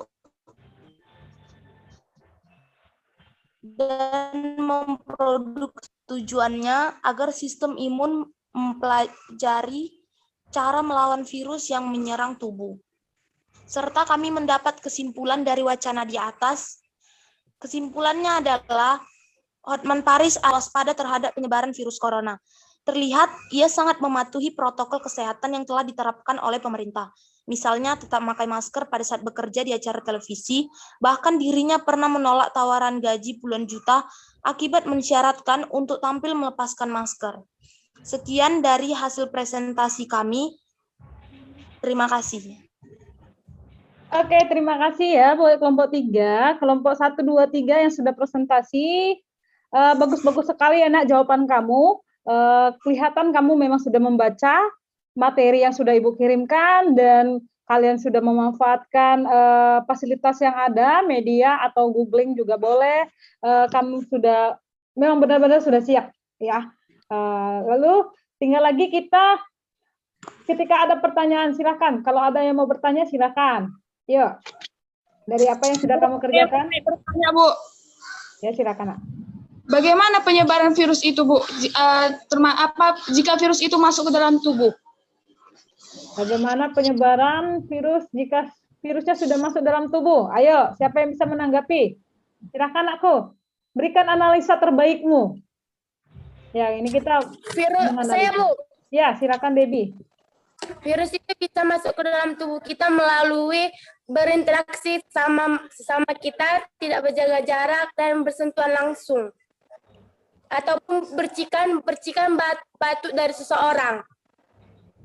dan memproduksi. Tujuannya agar sistem imun mempelajari cara melawan virus yang menyerang tubuh. Serta kami mendapat kesimpulan dari wacana di atas. Kesimpulannya adalah Hotman Paris waspada terhadap penyebaran virus corona. Terlihat ia sangat mematuhi protokol kesehatan yang telah diterapkan oleh pemerintah. Misalnya tetap memakai masker pada saat bekerja di acara televisi, bahkan dirinya pernah menolak tawaran gaji puluhan juta akibat mensyaratkan untuk tampil melepaskan masker. Sekian dari hasil presentasi kami. Terima kasih. Oke, terima kasih ya buat kelompok 3. Kelompok 1, 2, 3 yang sudah presentasi. Bagus-bagus sekali ya nak jawaban kamu. Kelihatan kamu memang sudah membaca materi yang sudah Ibu kirimkan dan kalian sudah memanfaatkan fasilitas yang ada, media atau googling juga boleh. Kamu sudah memang benar-benar sudah siap ya. Lalu tinggal lagi kita ketika ada pertanyaan silakan. Kalau ada yang mau bertanya silakan. Yuk. Dari apa yang sudah kamu kerjakan? Bertanya, Bu. Ya silakan nak. Bagaimana penyebaran virus itu, Bu? Jika virus itu masuk ke dalam tubuh? Bagaimana penyebaran virus jika virusnya sudah masuk dalam tubuh? Ayo, siapa yang bisa menanggapi? Silakan aku, berikan analisa terbaikmu. Ya, ini kita Virus, saya Bu, Ya, silakan Debbie. virus itu bisa masuk ke dalam tubuh kita melalui berinteraksi sama kita, tidak berjaga jarak dan bersentuhan langsung. Ataupun percikan batuk dari seseorang.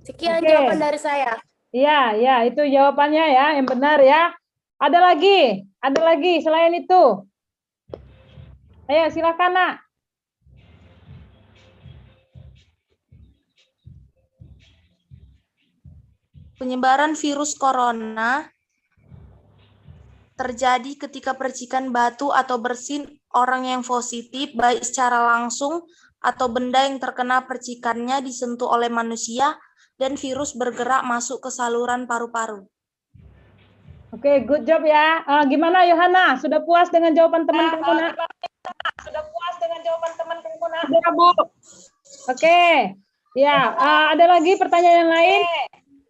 Sekian Oke. jawaban dari saya. Iya, ya, itu jawabannya ya, yang benar ya. Ada lagi selain itu. Ayo, silakan Nak. Penyebaran virus corona terjadi ketika percikan batu atau bersin orang yang positif, baik secara langsung atau benda yang terkena percikannya disentuh oleh manusia, dan virus bergerak masuk ke saluran paru-paru. Oke, good job ya. Gimana Yohana? Sudah puas dengan jawaban teman kamu, Nak? Ya, Bu. Oke. Ya, ada lagi pertanyaan yang lain?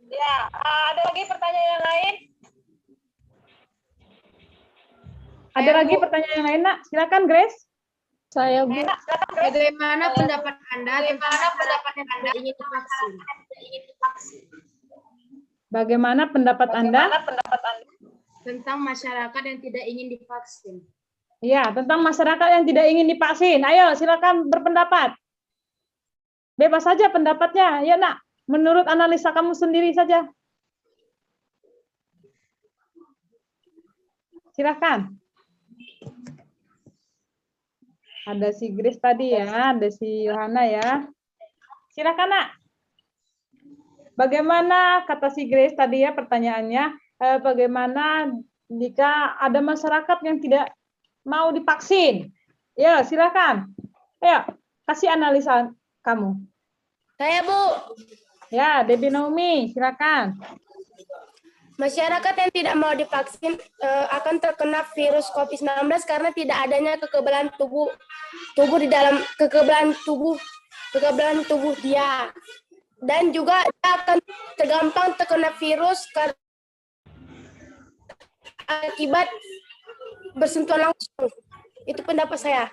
Ada lagi pertanyaan yang lain, Nak? Silakan, Grace. Saya, Bu. Bagaimana pendapat Anda tentang masyarakat yang tidak ingin divaksin? Bagaimana pendapat Anda? Tentang masyarakat yang tidak ingin divaksin. Ya, tentang masyarakat yang tidak ingin divaksin. Ayo, silakan berpendapat. Bebas saja pendapatnya. Ya, Nak. Menurut analisa kamu sendiri saja. Silakan. Ada si Grace tadi ya, ada si Yohana ya. Silakan, Nak. Bagaimana kata si Grace tadi ya pertanyaannya, bagaimana jika ada masyarakat yang tidak mau divaksin? Ya, silakan. Ayo, kasih analisa kamu. Saya Bu, Ya, Debbie Naomi, silakan. masyarakat yang tidak mau divaksin akan terkena virus COVID-19 karena tidak adanya kekebalan tubuh di dalam kekebalan tubuh dia. Dan juga dia akan tergampang terkena virus akibat bersentuhan langsung. Itu pendapat saya.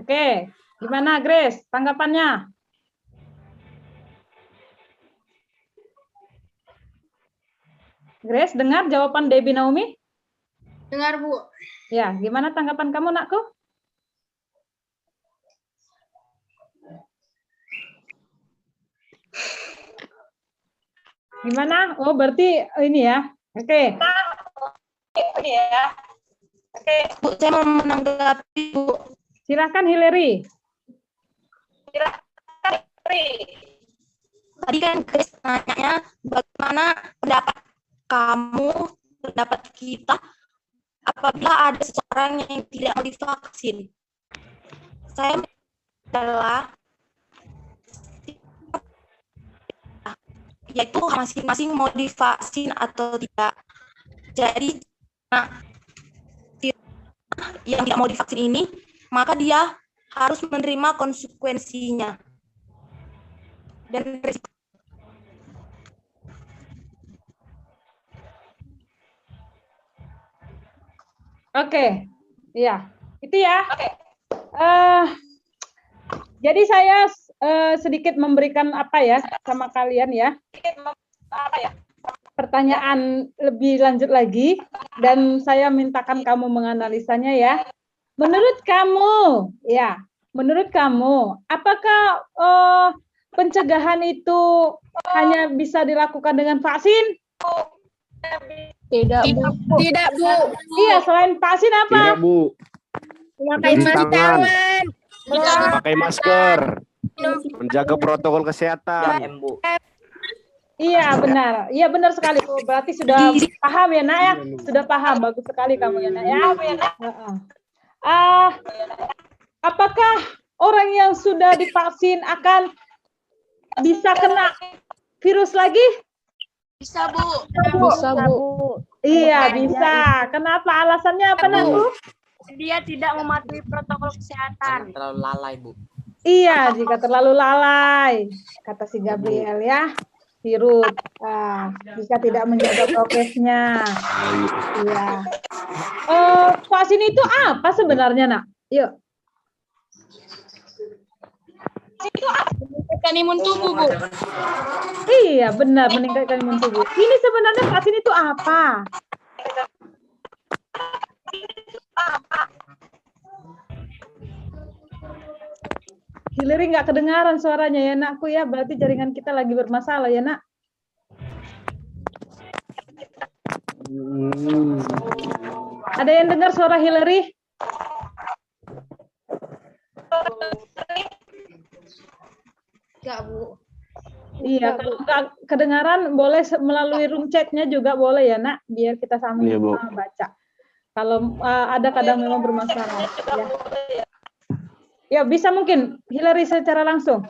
Oke, gimana Grace? Tanggapannya? Grace, dengar jawaban Debbie Naomi? Dengar, Bu. Ya, gimana tanggapan kamu, Nakku? Gimana? Oh, berarti ini ya. Oke. Bu, saya mau menanggapi, Bu. Silakan Hillary. Tadi kan Chris nanya bagaimana pendapat kamu, pendapat kita apabila ada seseorang yang tidak mau divaksin. Saya adalah yaitu masing-masing mau divaksin atau tidak. Jadi yang tidak mau divaksin ini, maka dia harus menerima konsekuensinya dan risiko. Oke, iya, itu ya. Jadi saya sedikit memberikan apa ya sama kalian ya. Pertanyaan lebih lanjut lagi dan saya mintakan kamu menganalisanya ya. Menurut kamu, apakah pencegahan itu hanya bisa dilakukan dengan vaksin? Tidak, Bu. Tidak, Bu. Iya, selain vaksin apa? Tidak, Bu. Memakai Cuci sarung tangan. tangan. Pakai masker. Menjaga protokol kesehatan. Iya, benar. Iya, benar sekali. Oh, berarti sudah paham ya, Nak ya? Sudah paham. Bagus sekali kamu ya, Nak ya. Apakah orang yang sudah divaksin akan bisa kena virus lagi? Bisa, Bu. Bisa, Bu. Iya, bisa. Kenapa? Alasannya apa, Nak, Bu? Dia tidak mematuhi protokol kesehatan. Terlalu lalai, Bu. Iya, jika terlalu lalai, kata si Gabriel ya. virus. Jika tidak menjaga prokesnya. Iya. Vaksin itu apa sebenarnya, Nak? Yuk. Meningkatkan imun tubuh, Bu. Iya, benar, meningkatkan imun tubuh. Ini sebenarnya vaksin itu apa? Hillary nggak kedengaran suaranya ya, Nakku ya. Berarti jaringan kita lagi bermasalah ya, Nak. Ada yang dengar suara Hillary? Enggak, Bu. Iya, kalau nggak kedengaran boleh melalui room chat-nya juga boleh ya, Nak, biar kita sama Iya, Bu. baca. Kalau ada kadang memang bermasalah. Ya. Ya, bisa mungkin Hillary secara langsung.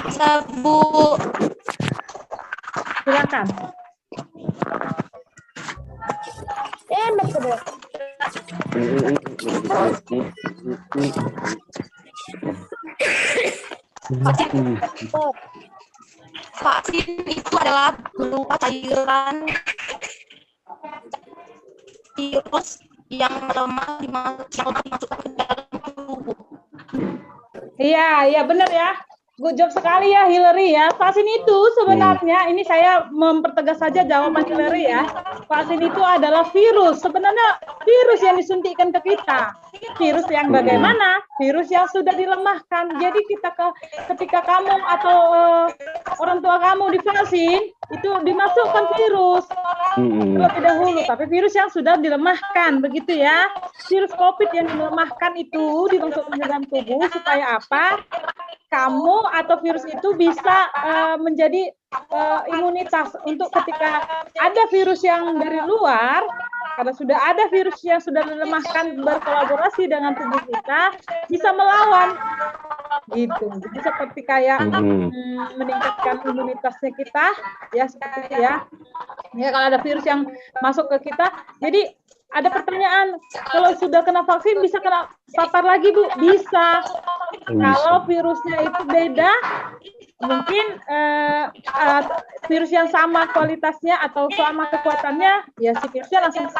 Bisa, Bu. Silakan. Enak tuh. Vaksin itu adalah berupa cairan virus yang lemah dimasukkan ke dalam tubuh. Iya, benar ya. Good job sekali ya Hillary ya. Vaksin itu sebenarnya, ini saya mempertegas saja jawaban Hillary ya. Vaksin itu adalah virus. Sebenarnya virus yang disuntikkan ke kita. Virus yang bagaimana? Virus yang sudah dilemahkan. Jadi ketika kamu atau orang tua kamu divaksin, itu dimasukkan virus. Terlebih dahulu, tapi virus yang sudah dilemahkan, begitu ya. Virus COVID yang dilemahkan itu dimasukkan ke dalam tubuh supaya apa? Kamu atau virus itu bisa menjadi imunitas untuk ketika ada virus yang dari luar, karena sudah ada virus yang sudah dilemahkan berkolaborasi dengan tubuh kita, bisa melawan. Gitu. Jadi seperti kayak meningkatkan imunitasnya kita, ya seperti itu ya. Ya kalau ada virus yang masuk ke kita, jadi ada pertanyaan, kalau sudah kena vaksin bisa kena papar lagi, Bu? Bisa. Kalau virusnya itu beda, mungkin virus yang sama kualitasnya atau sama kekuatannya, ya si virusnya langsung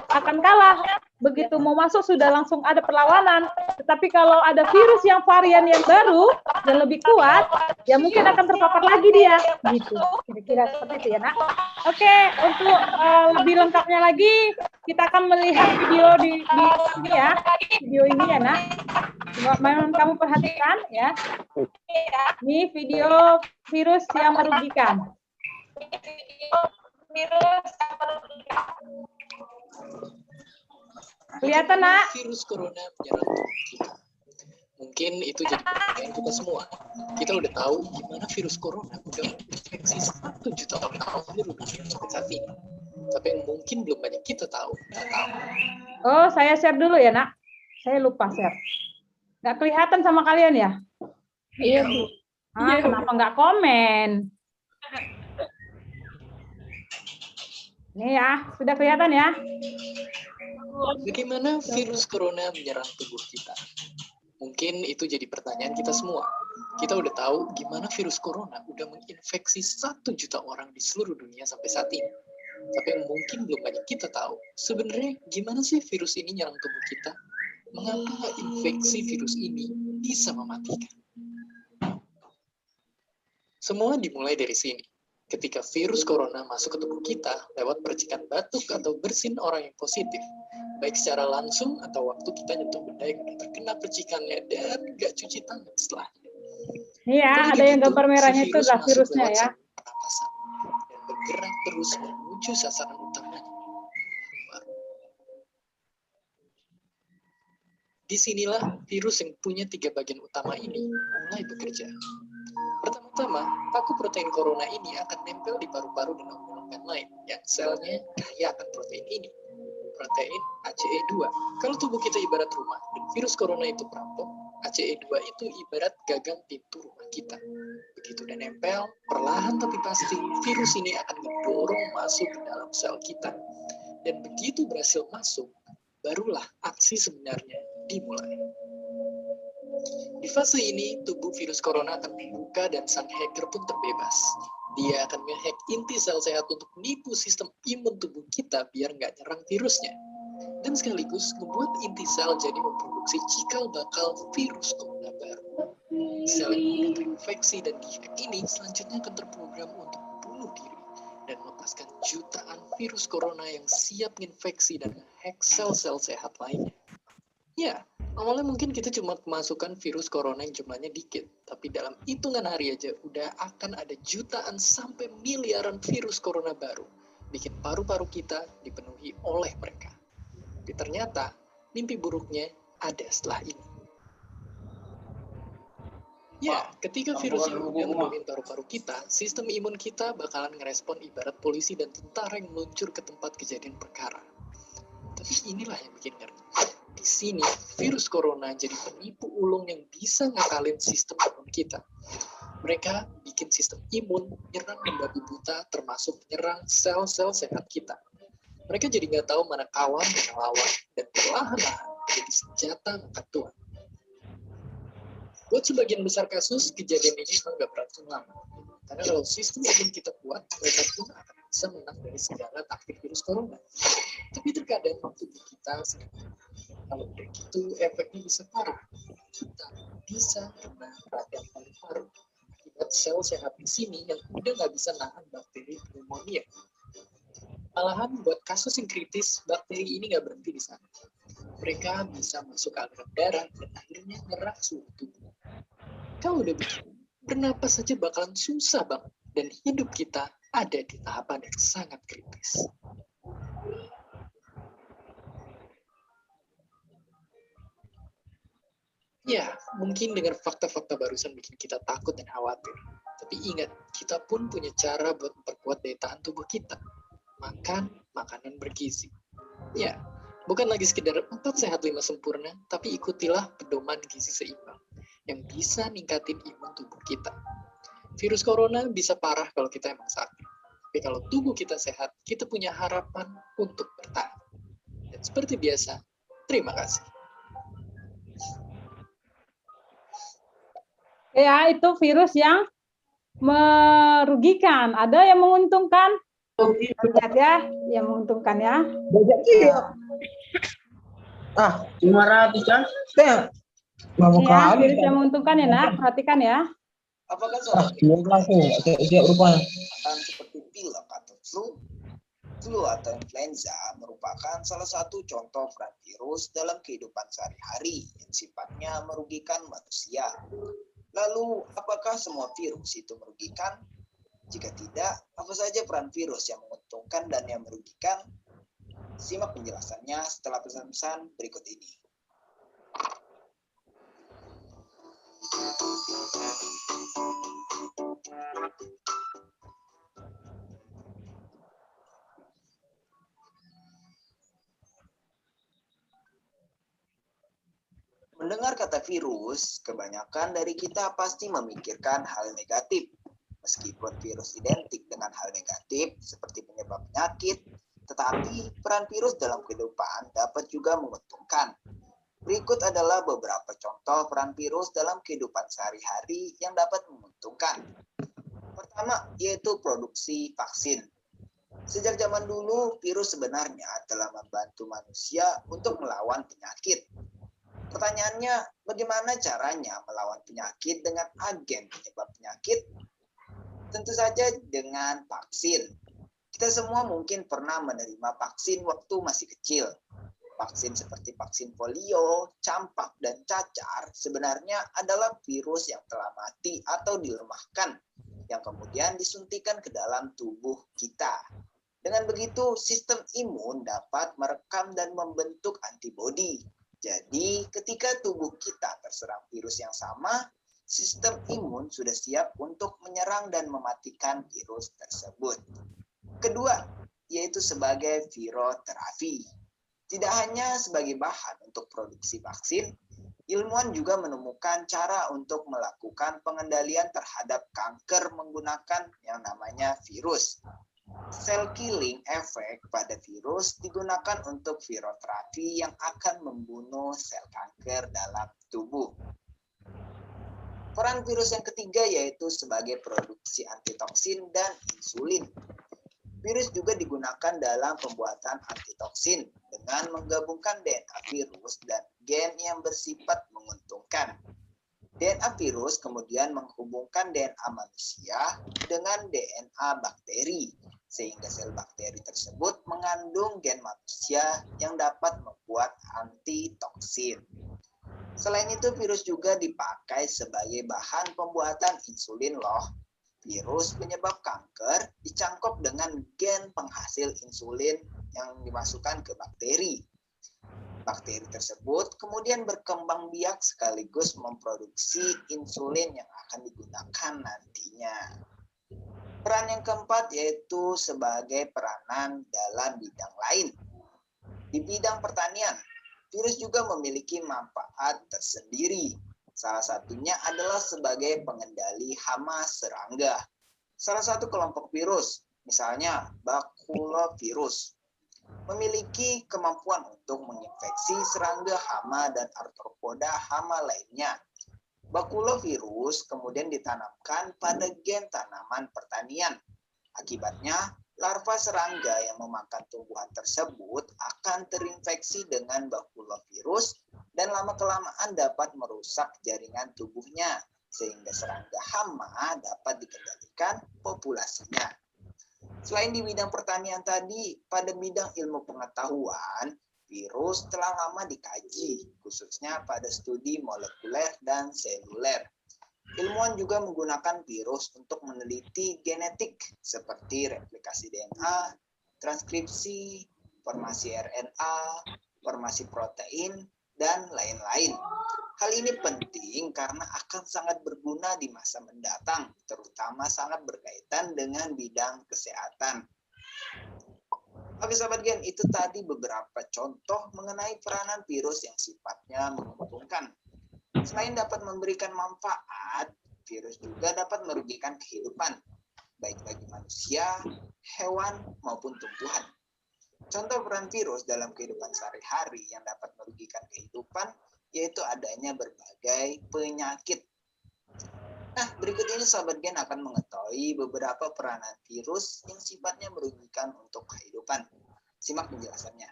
akan kalah. Begitu mau masuk sudah langsung ada perlawanan. Tetapi kalau ada virus yang varian yang baru yang lebih kuat, ya mungkin akan terpapar lagi dia. Gitu. Kira-kira seperti itu ya, Nak. Oke, untuk lebih lengkapnya lagi, kita akan melihat video di ini ya. Video ini ya, Nak. Memang kamu perhatikan ya. Ini video virus yang merugikan. Kelihatan, Nak? Virus corona menyerang tubuh kita. Mungkin itu jadi pertanyaan kita semua. Kita udah tahu gimana virus corona udah menginfeksi 1 juta orang seluruh dunia sampai saat ini. Tapi yang mungkin belum banyak kita tahu. Oh, saya share dulu ya, Nak. Saya lupa share. Nggak kelihatan sama kalian ya? Iya, Bu. Kenapa nggak komen? Nih ya, sudah kelihatan ya? Bagaimana virus corona menyerang tubuh kita? Mungkin itu jadi pertanyaan kita semua. Kita udah tahu gimana virus corona udah menginfeksi 1 juta orang di seluruh dunia sampai saat ini. Tapi yang mungkin belum banyak kita tahu, sebenarnya gimana sih virus ini nyerang tubuh kita? Mengapa infeksi virus ini bisa mematikan? Semua dimulai dari sini. Ketika virus corona masuk ke tubuh kita lewat percikan batuk atau bersin orang yang positif, baik secara langsung atau waktu kita nyentuh benda yang udah terkena percikannya dan nggak cuci tangan setelahnya. Iya, ada yang gambar merahnya itu adalah virusnya ya. Pernapasan dan bergerak terus menuju sasaran utamanya. Disinilah virus yang punya 3 bagian utama ini mulai bekerja. Pertama-tama, paku protein corona ini akan nempel di paru-paru dan organ lain yang selnya kaya akan protein ini, protein ACE2. Kalau tubuh kita ibarat rumah dan virus corona itu perampok, ACE2 itu ibarat gagang pintu rumah kita. Begitu udah nempel, perlahan tapi pasti virus ini akan mendorong masuk ke dalam sel kita. Dan begitu berhasil masuk, barulah aksi sebenarnya dimulai. Di fase ini, tubuh virus corona akan dibuka dan sang hacker pun terbebas. Dia akan nge-hack inti sel sehat untuk menipu sistem imun tubuh kita biar nggak nyerang virusnya. Dan sekaligus membuat inti sel jadi memproduksi cikal bakal virus corona baru. Sel yang udah terinfeksi dan di-hack ini selanjutnya akan terprogram untuk bunuh diri dan melepaskan jutaan virus corona yang siap menginfeksi dan hack sel-sel sehat lainnya. Ya, awalnya mungkin kita cuma kemasukan virus corona yang jumlahnya dikit, tapi dalam hitungan hari aja udah akan ada jutaan sampai miliaran virus corona baru, bikin paru-paru kita dipenuhi oleh mereka. Tapi ternyata, mimpi buruknya ada setelah ini. Ya, ketika virus ini udah menemukan paru-paru kita, sistem imun kita bakalan ngerespon ibarat polisi dan tentara yang meluncur ke tempat kejadian perkara. Tapi inilah yang bikin ngeri. Di sini, virus corona jadi penipu ulung yang bisa ngakalin sistem imun kita. Mereka bikin sistem imun nyerang membabi buta, termasuk menyerang sel-sel sehat kita. Mereka jadi nggak tahu mana kawan dan lawan, dan perlahan-lahan jadi senjata angkat Tuhan. Buat sebagian besar kasus, kejadian ini memang nggak berlangsung lama. Karena kalau sistem imun kita kuat, mereka pun akan bisa menang dari segala taktik virus corona. Tapi terkadang tubuh kita sedang kalau udah gitu, efeknya bisa parah. Kita bisa kena radang paru-paru. Akibat sel sehat di sini yang udah nggak bisa nahan bakteri pneumonia. Malahan buat kasus yang kritis, bakteri ini nggak berhenti di sana. Mereka bisa masuk ke aliran darah dan akhirnya nyerang suhu tubuh. Kalau udah begini, bernapas saja bakalan susah banget. Dan hidup kita ada di tahapan yang sangat kritis. Ya, mungkin dengan fakta-fakta barusan bikin kita takut dan khawatir. Tapi ingat, kita pun punya cara buat memperkuat daya tahan tubuh kita. Makan makanan bergizi. Ya, bukan lagi sekedar 4 sehat 5 sempurna, tapi ikutilah pedoman gizi seimbang yang bisa ningkatin imun tubuh kita. Virus corona bisa parah kalau kita emang sakit. Tapi kalau tubuh kita sehat, kita punya harapan untuk bertahan. Dan seperti biasa, terima kasih. Ya, itu virus yang merugikan. Ada yang menguntungkan? Lihat ya, yang menguntungkan ya. Ah, 500 kan? Ya, virus yang menguntungkan ya, Nak. Perhatikan ya. Apakah soal siap rupanya. seperti pilek atau flu atau influenza merupakan salah satu contoh peran virus dalam kehidupan sehari-hari yang sifatnya merugikan manusia. Lalu, apakah semua virus itu merugikan? Jika tidak, apa saja peran virus yang menguntungkan dan yang merugikan? Simak penjelasannya setelah pesan-pesan berikut ini. Mendengar kata virus, kebanyakan dari kita pasti memikirkan hal negatif. Meskipun virus identik dengan hal negatif seperti penyebab penyakit, tetapi peran virus dalam kehidupan dapat juga menguntungkan. Berikut adalah beberapa contoh peran virus dalam kehidupan sehari-hari yang dapat menguntungkan. Pertama, yaitu produksi vaksin. Sejak zaman dulu, virus sebenarnya telah membantu manusia untuk melawan penyakit. Pertanyaannya, bagaimana caranya melawan penyakit dengan agen penyebab penyakit? Tentu saja dengan vaksin. Kita semua mungkin pernah menerima vaksin waktu masih kecil. Vaksin seperti vaksin polio, campak, dan cacar sebenarnya adalah virus yang telah mati atau dilemahkan, yang kemudian disuntikan ke dalam tubuh kita. Dengan begitu, sistem imun dapat merekam dan membentuk antibodi. Jadi, ketika tubuh kita terserang virus yang sama, sistem imun sudah siap untuk menyerang dan mematikan virus tersebut. Kedua, yaitu sebagai viroterapi. Tidak hanya sebagai bahan untuk produksi vaksin, ilmuwan juga menemukan cara untuk melakukan pengendalian terhadap kanker menggunakan yang namanya virus. Cell killing effect pada virus digunakan untuk viroterapi yang akan membunuh sel kanker dalam tubuh. Peran virus yang ketiga yaitu sebagai produksi antitoksin dan insulin. Virus juga digunakan dalam pembuatan antitoksin dengan menggabungkan DNA virus dan gen yang bersifat menguntungkan. DNA virus kemudian menghubungkan DNA manusia dengan DNA bakteri, sehingga sel bakteri tersebut mengandung gen manusia yang dapat membuat antitoksin. Selain itu, virus juga dipakai sebagai bahan pembuatan insulin loh. Virus penyebab kanker dicangkok dengan gen penghasil insulin yang dimasukkan ke bakteri. Bakteri tersebut kemudian berkembang biak sekaligus memproduksi insulin yang akan digunakan nantinya. Peran yang keempat yaitu sebagai peranan dalam bidang lain. Di bidang pertanian, virus juga memiliki manfaat tersendiri. Salah satunya adalah sebagai pengendali hama serangga. Salah satu kelompok virus, misalnya bakulovirus, memiliki kemampuan untuk menginfeksi serangga hama dan arthropoda hama lainnya. Bakulovirus kemudian ditanamkan pada gen tanaman pertanian. Akibatnya, larva serangga yang memakan tumbuhan tersebut akan terinfeksi dengan bakulovirus dan lama-kelamaan dapat merusak jaringan tubuhnya, sehingga serangga hama dapat dikendalikan populasinya. Selain di bidang pertanian tadi, pada bidang ilmu pengetahuan, virus telah lama dikaji, khususnya pada studi molekuler dan seluler. Ilmuwan juga menggunakan virus untuk meneliti genetik seperti replikasi DNA, transkripsi, formasi RNA, formasi protein, dan lain-lain. Hal ini penting karena akan sangat berguna di masa mendatang, terutama sangat berkaitan dengan bidang kesehatan. Oke sahabat Gen, itu tadi beberapa contoh mengenai peranan virus yang sifatnya menguntungkan. Selain dapat memberikan manfaat, virus juga dapat merugikan kehidupan, baik bagi manusia, hewan, maupun tumbuhan. Contoh peran virus dalam kehidupan sehari-hari yang dapat merugikan kehidupan, yaitu adanya berbagai penyakit. Nah, berikut ini sahabat Gen akan mengetahui beberapa peranan virus yang sifatnya merugikan untuk kehidupan. Simak penjelasannya.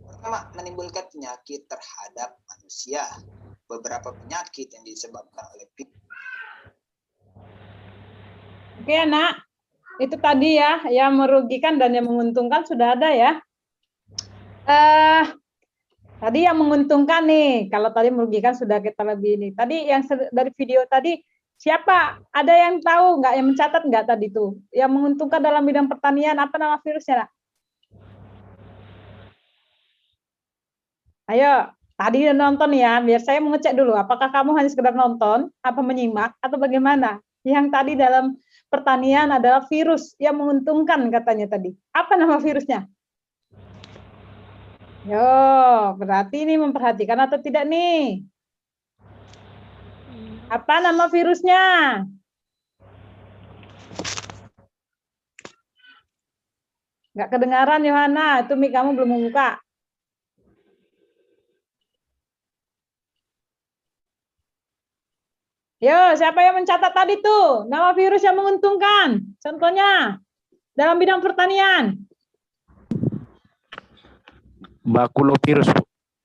Pertama, menimbulkan penyakit terhadap manusia. Beberapa penyakit yang disebabkan oleh virus. Oke, Nak. Itu tadi ya, yang merugikan dan yang menguntungkan sudah ada ya. Tadi yang menguntungkan nih, kalau tadi merugikan sudah kita lebih ini. Tadi yang dari video tadi, siapa? Ada yang tahu nggak, yang mencatat nggak tadi tuh? Yang menguntungkan dalam bidang pertanian, apa nama virusnya, Nak? Ayo, tadi udah nonton ya, biar saya mengecek dulu, apakah kamu hanya sekedar nonton, apa menyimak, atau bagaimana? Yang tadi dalam pertanian adalah virus yang menguntungkan katanya tadi. Apa nama virusnya? Yo, berarti ini memperhatikan atau tidak nih? Apa nama virusnya? Nggak kedengaran, Yohana. Itu mic kamu belum membuka. Yo, siapa yang mencatat tadi tuh? Nama virus yang menguntungkan. Contohnya, dalam bidang pertanian. Bakulovirus.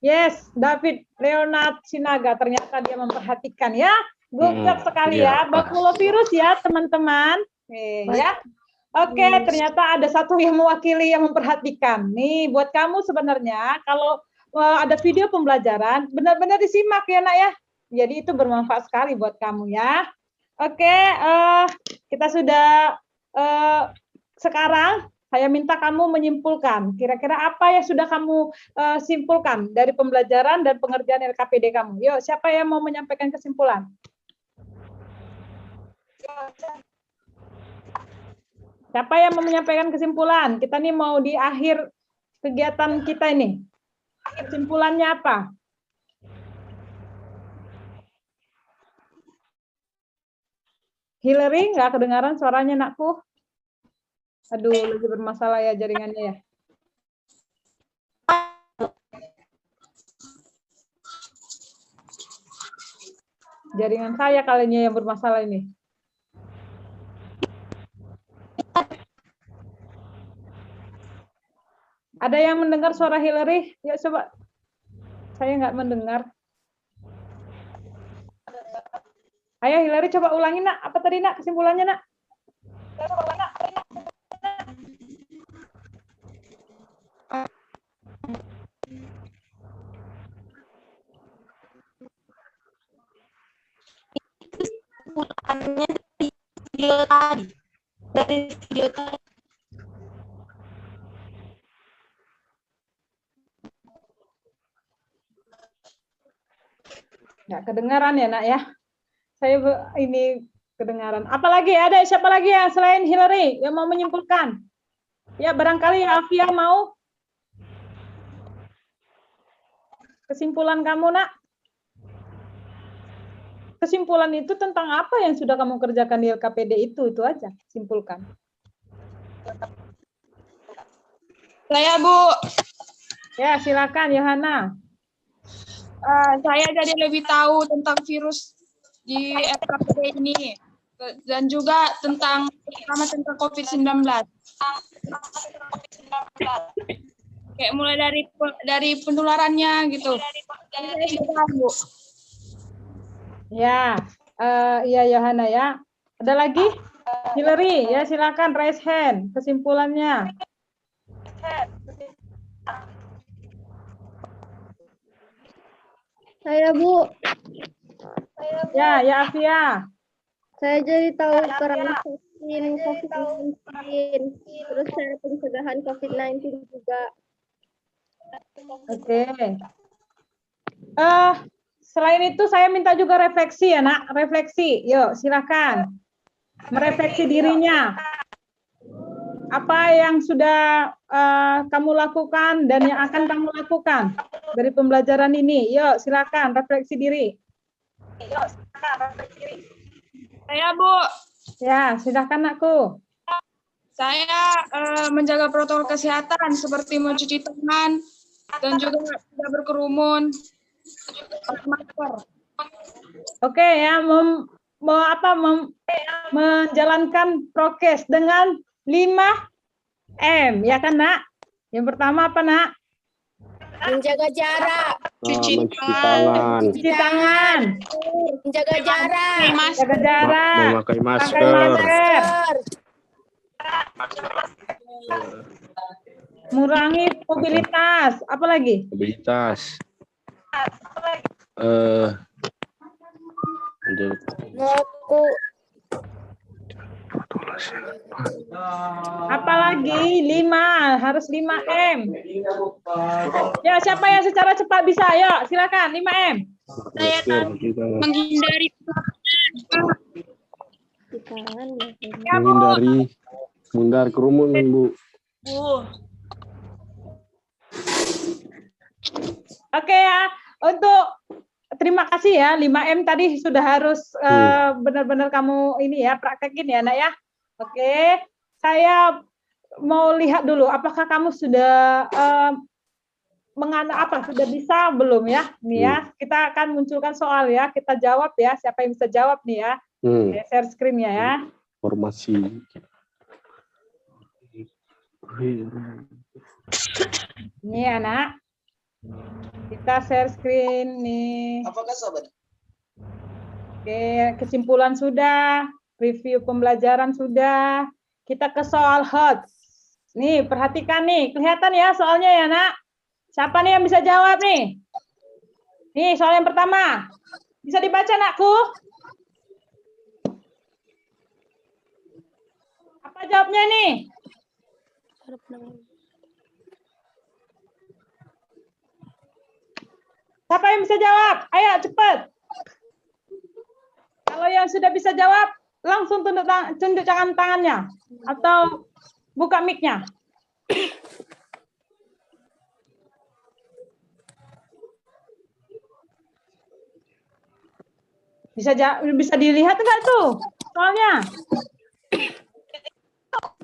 Yes, David Leonard Sinaga. Ternyata dia memperhatikan ya. Gugap sekali ya. Bakulovirus ya, teman-teman. Ya. Oke, ternyata ada satu yang mewakili yang memperhatikan. Nih, buat kamu sebenarnya, kalau ada video pembelajaran, benar-benar disimak ya, Nak ya. Jadi itu bermanfaat sekali buat kamu ya. Oke, kita sudah sekarang saya minta kamu menyimpulkan. Kira-kira apa yang sudah kamu simpulkan dari pembelajaran dan pengerjaan LKPD kamu? Yuk, siapa yang mau menyampaikan kesimpulan? Siapa yang mau menyampaikan kesimpulan? Kita nih mau di akhir kegiatan kita ini. Kesimpulannya apa? Hillary, nggak kedengaran suaranya, Nakku. Aduh, lagi bermasalah ya jaringannya ya. Jaringan saya kalinya yang bermasalah ini. Ada yang mendengar suara Hillary? Ya coba. Saya nggak mendengar. Ayo Hillary coba ulangi nak. Apa tadi nak kesimpulannya nak? Kesimpulannya dari video tadi. Dari video tadi. Nggak kedengaran ya nak ya. Saya ini kedengaran. Apalagi ada siapa lagi ya selain Hillary yang mau menyimpulkan? Ya barangkali Afia mau. Kesimpulan kamu nak? Kesimpulan itu tentang apa yang sudah kamu kerjakan di LKPD itu aja. Simpulkan. Saya Bu, Ya silakan Yohana. saya jadi lebih tahu tentang virus di LKPD ini dan juga tentang COVID-19. Kayak mulai dari penularannya gitu. Jadi saya sudah tahu, Bu. Ya, iya Yohana ya. Ada lagi? Hillary, ya silakan raise hand. Kesimpulannya. Saya Bu, Ya, ya Afia. saya jadi tahu peran vaksin COVID-19, terus cara pencegahan COVID-19 juga. Oke. Selain itu saya minta juga refleksi ya nak, refleksi. Yuk silakan. Merefleksi dirinya. Apa yang sudah kamu lakukan dan yang akan kamu lakukan dari pembelajaran ini? Yuk silakan refleksi diri. Saya Bu, Ya, silakan nakku. saya menjaga protokol kesehatan seperti mencuci tangan dan juga tidak berkerumun, pakai masker. Oke ya, menjalankan prokes dengan 5M, ya kan nak? Yang pertama apa nak? Menjaga jarak, Cuci Cuci tangan, menjaga jarak, jaga jarak, Memakai pakai masker. masker, mengurangi mobilitas, apa lagi? Mobilitas. Apalagi 5, harus 5M. Ya, siapa yang secara cepat bisa? Ayo, silakan 5M. Saya menghindari menghindari kerumunan, Bu. Oke ya, untuk terima kasih ya 5M tadi sudah harus benar-benar kamu ini ya praktekin ya nak ya. Oke, saya mau lihat dulu apakah kamu sudah sudah bisa belum ya? Nih ya, kita akan munculkan soal ya, kita jawab ya, siapa yang bisa jawab nih ya. Oke, share screen-nya ya. Formasi. Ini anak. Kita share screen nih. Apakah sobat? Oke, kesimpulan sudah, review pembelajaran sudah. Kita ke soal hot. Nih, perhatikan nih, kelihatan ya soalnya ya, Nak. Siapa nih yang bisa jawab nih? Nih, soal yang pertama. Bisa dibaca, Nakku? Apa jawabnya nih? Siapa yang bisa jawab? Ayo, cepat. Kalau yang sudah bisa jawab, langsung tunduk tangannya. Atau buka mic-nya. Bisa dilihat enggak tuh soalnya?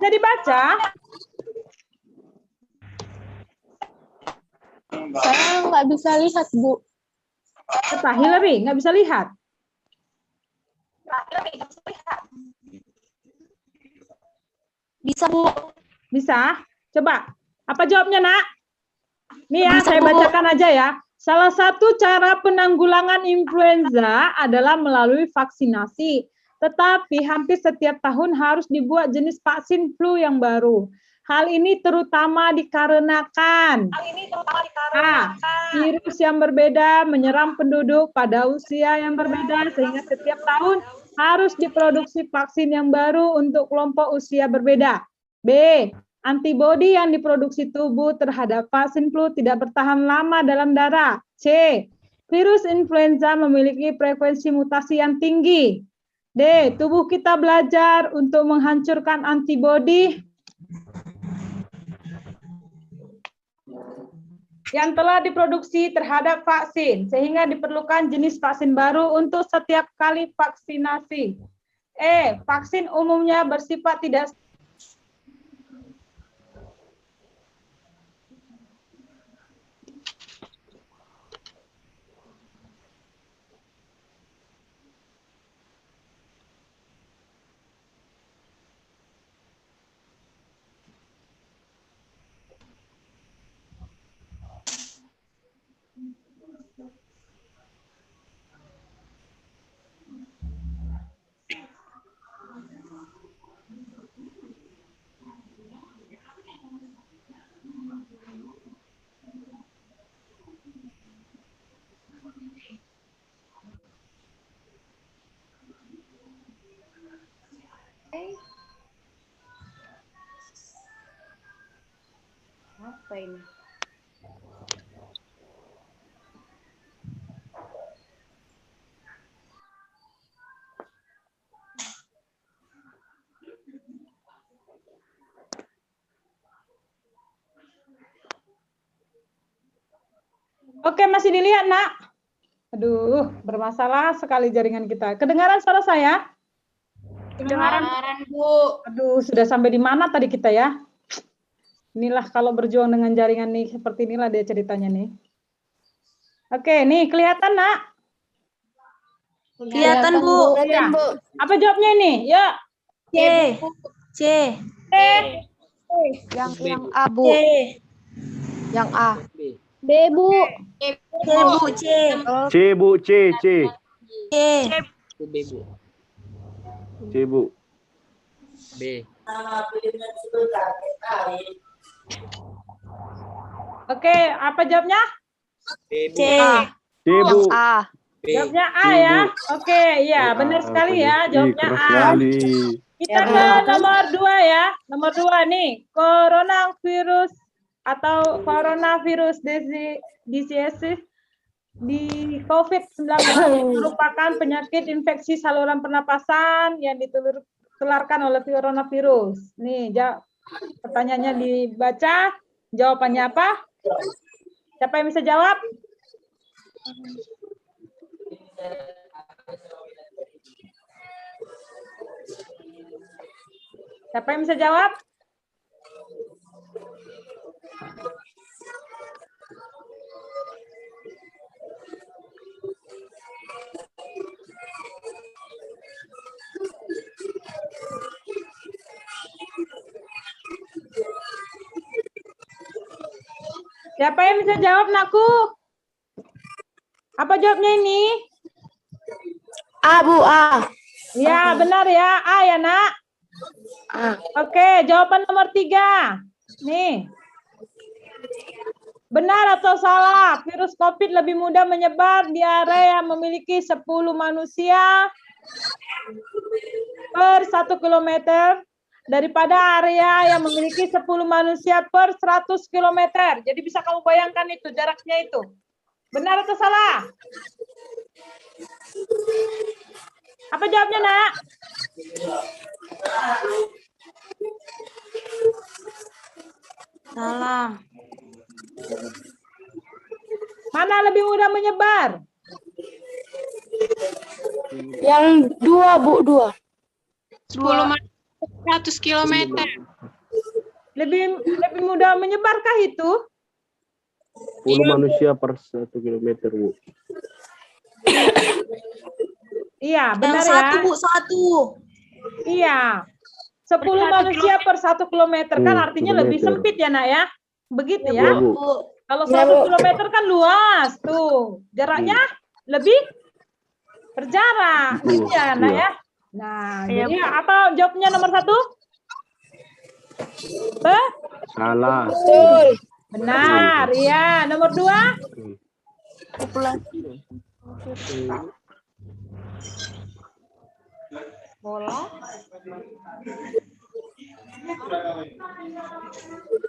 Bisa dibaca? Saya nggak bisa lihat, Bu. Apa, Hillary? Nggak bisa lihat? Bisa, Bu. Bisa? Coba. Apa jawabnya, Nak? Nih ya, Bisa, saya Bu. bacakan aja ya. Salah satu cara penanggulangan influenza adalah melalui vaksinasi. Tetapi hampir setiap tahun harus dibuat jenis vaksin flu yang baru. Hal ini terutama dikarenakan virus yang berbeda menyerang penduduk pada usia yang berbeda sehingga setiap tahun harus diproduksi vaksin yang baru untuk kelompok usia berbeda. B. Antibodi yang diproduksi tubuh terhadap vaksin flu tidak bertahan lama dalam darah. C. Virus influenza memiliki frekuensi mutasi yang tinggi. D. Tubuh kita belajar untuk menghancurkan antibodi yang telah diproduksi terhadap vaksin, sehingga diperlukan jenis vaksin baru untuk setiap kali vaksinasi. E. Vaksin umumnya bersifat tidak Apa ini? Oke, masih dilihat, Nak? Aduh, bermasalah sekali jaringan kita. Kedengaran suara saya? Kedengaran, Bu. Aduh, sudah sampai di mana tadi kita ya? Inilah kalau berjuang dengan jaringan nih, seperti inilah dia ceritanya nih. Oke, nih kelihatan, Nak? Kelihatan, Bu. Ya. Apa jawabnya ini? Ya. C. C. Yang A, Bu. C. Yang A. B, Bu. C, Bu. C. C, Bu, C, C. C. B, Bu. C, Bu. B. Oke, apa jawabnya? B, C. C, Bu. A. Jawabnya A ya. Oke, ya benar sekali ya. Jawabnya Keras A. sekali. Kita ke nomor 2 ya. Nomor 2 nih, coronavirus atau coronavirus disease di COVID-19 merupakan penyakit infeksi saluran pernapasan yang ditularkan oleh coronavirus. Nih, pertanyaannya dibaca, jawabannya apa? Siapa yang bisa jawab? Siapa yang bisa jawab? Siapa yang bisa jawab, Nakku? Apa jawabnya ini? A, Bu, A. Ya, benar ya. A ya, Nak? Oke, jawaban nomor 3. Nih. Benar atau salah? Virus COVID lebih mudah menyebar di area yang memiliki 10 manusia per 1 kilometer daripada area yang memiliki 10 manusia per 100 kilometer. Jadi bisa kamu bayangkan itu, jaraknya itu. Benar atau salah? Apa jawabnya, Nak? Salah. Mana lebih mudah menyebar? Yang 2, Bu, 2. 10 manusia 100 km. Lebih mudah menyebarkah itu? 10 manusia per 1 kilometer, Bu. Iya, Yang benar satu, ya. Bu, satu. Iya. 10 manusia per 1 kilometer kan artinya lebih kilometer. sempit ya, Nak ya. Begitu Iya, ya. Bu. Kalau Ya, 1 Bu. kilometer kan luas tuh. Jaraknya lebih berjarak. Betul, Gitu ya, Nak iya. ya. Nah, Iya, jadi apa jawabnya nomor 1? Salah. Betul. Benar, iya. Nomor 2?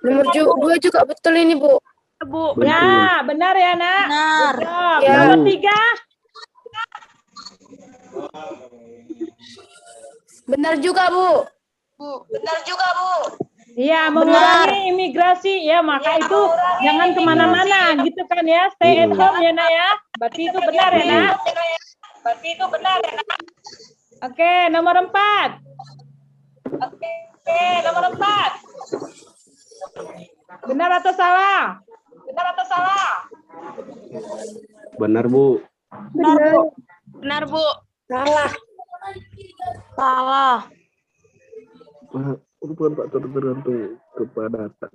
Nomor 2 juga betul ini, Bu. Bu. Betul. Ya, benar ya, Nak. Benar. Good job. Ya. Nomor 3? Benar juga, Bu. Iya, mengurangi imigrasi ya, maka itu jangan kemana-mana gitu kan ya, stay at home ya, Nak ya. Berarti itu benar ya, Nak. Oke, nomor 4. Benar atau salah? Benar, Bu. Benar, Bu. Salah. Salah. Bukan faktor tergantung kepadatan.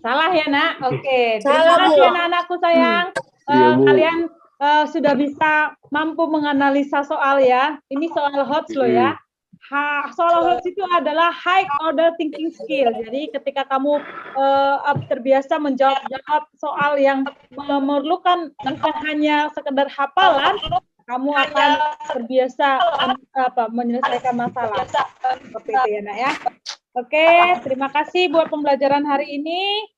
Salah ya, Nak. Oke, terima Salah, Bu. kasih anak-anakku sayang. Iya, Bu. Kalian sudah bisa mampu menganalisa soal ya. Ini soal HOTS loh ya. Soal HOTS itu adalah high order thinking skill. Jadi ketika kamu terbiasa menjawab soal yang memerlukan bukan hanya sekedar hafalan, kamu akan terbiasa menyelesaikan masalah. Seperti itu ya, Nak ya. Oke, terima kasih buat pembelajaran hari ini.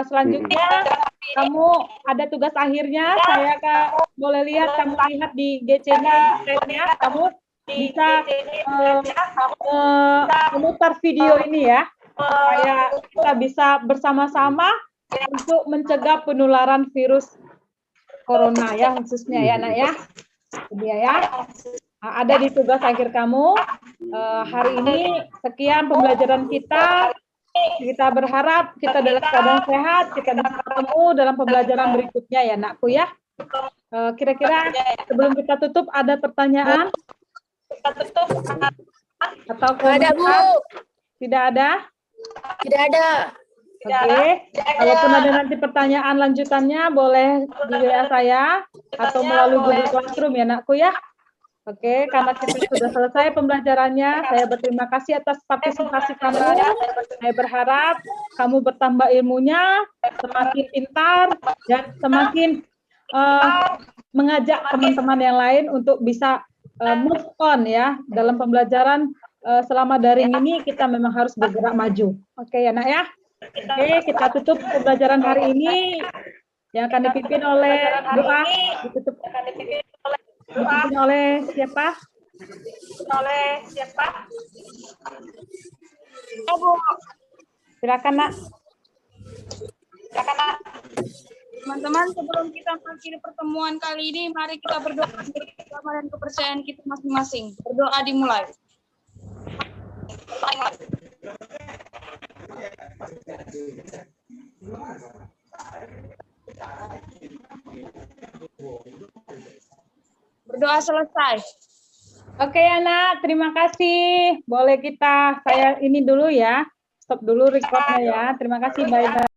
Selanjutnya kamu ada tugas akhirnya. Saya boleh lihat, kamu lihat di GC-nya, slide-nya. Kamu bisa memutar video ini ya, supaya kita bisa bersama-sama untuk mencegah penularan virus corona ya, khususnya ya, Nak ya. Ini ya. Ada di tugas akhir kamu. Hari ini sekian pembelajaran kita. Kita berharap kita dalam keadaan sehat, kita bisa ketemu dalam pembelajaran berikutnya ya, Nakku ya. Kira-kira sebelum kita tutup ada pertanyaan? Atau Ada, Bu. Tidak ada? Tidak ada. Oke. Kalaupun ada nanti pertanyaan lanjutannya boleh di WA saya atau melalui Google Classroom ya, Nakku ya. Oke, karena kita sudah selesai pembelajarannya, saya berterima kasih atas partisipasi kamu. Saya berharap kamu bertambah ilmunya, semakin pintar, dan semakin mengajak teman-teman yang lain untuk bisa move on ya. Dalam pembelajaran selama daring ini, kita memang harus bergerak maju. Oke ya, Nak ya? Oke, kita tutup pembelajaran hari ini yang akan dipimpin oleh doa. Dipimpin oleh siapa? Silakan, Nak. Teman-teman, sebelum kita mengakhiri pertemuan kali ini, mari kita berdoa untuk agama dan kepercayaan kita masing-masing. Berdoa dimulai. Berdoa selesai. Oke, Anak, terima kasih. Boleh saya ini dulu ya. Stop dulu recordnya ya. Terima kasih, bye-bye.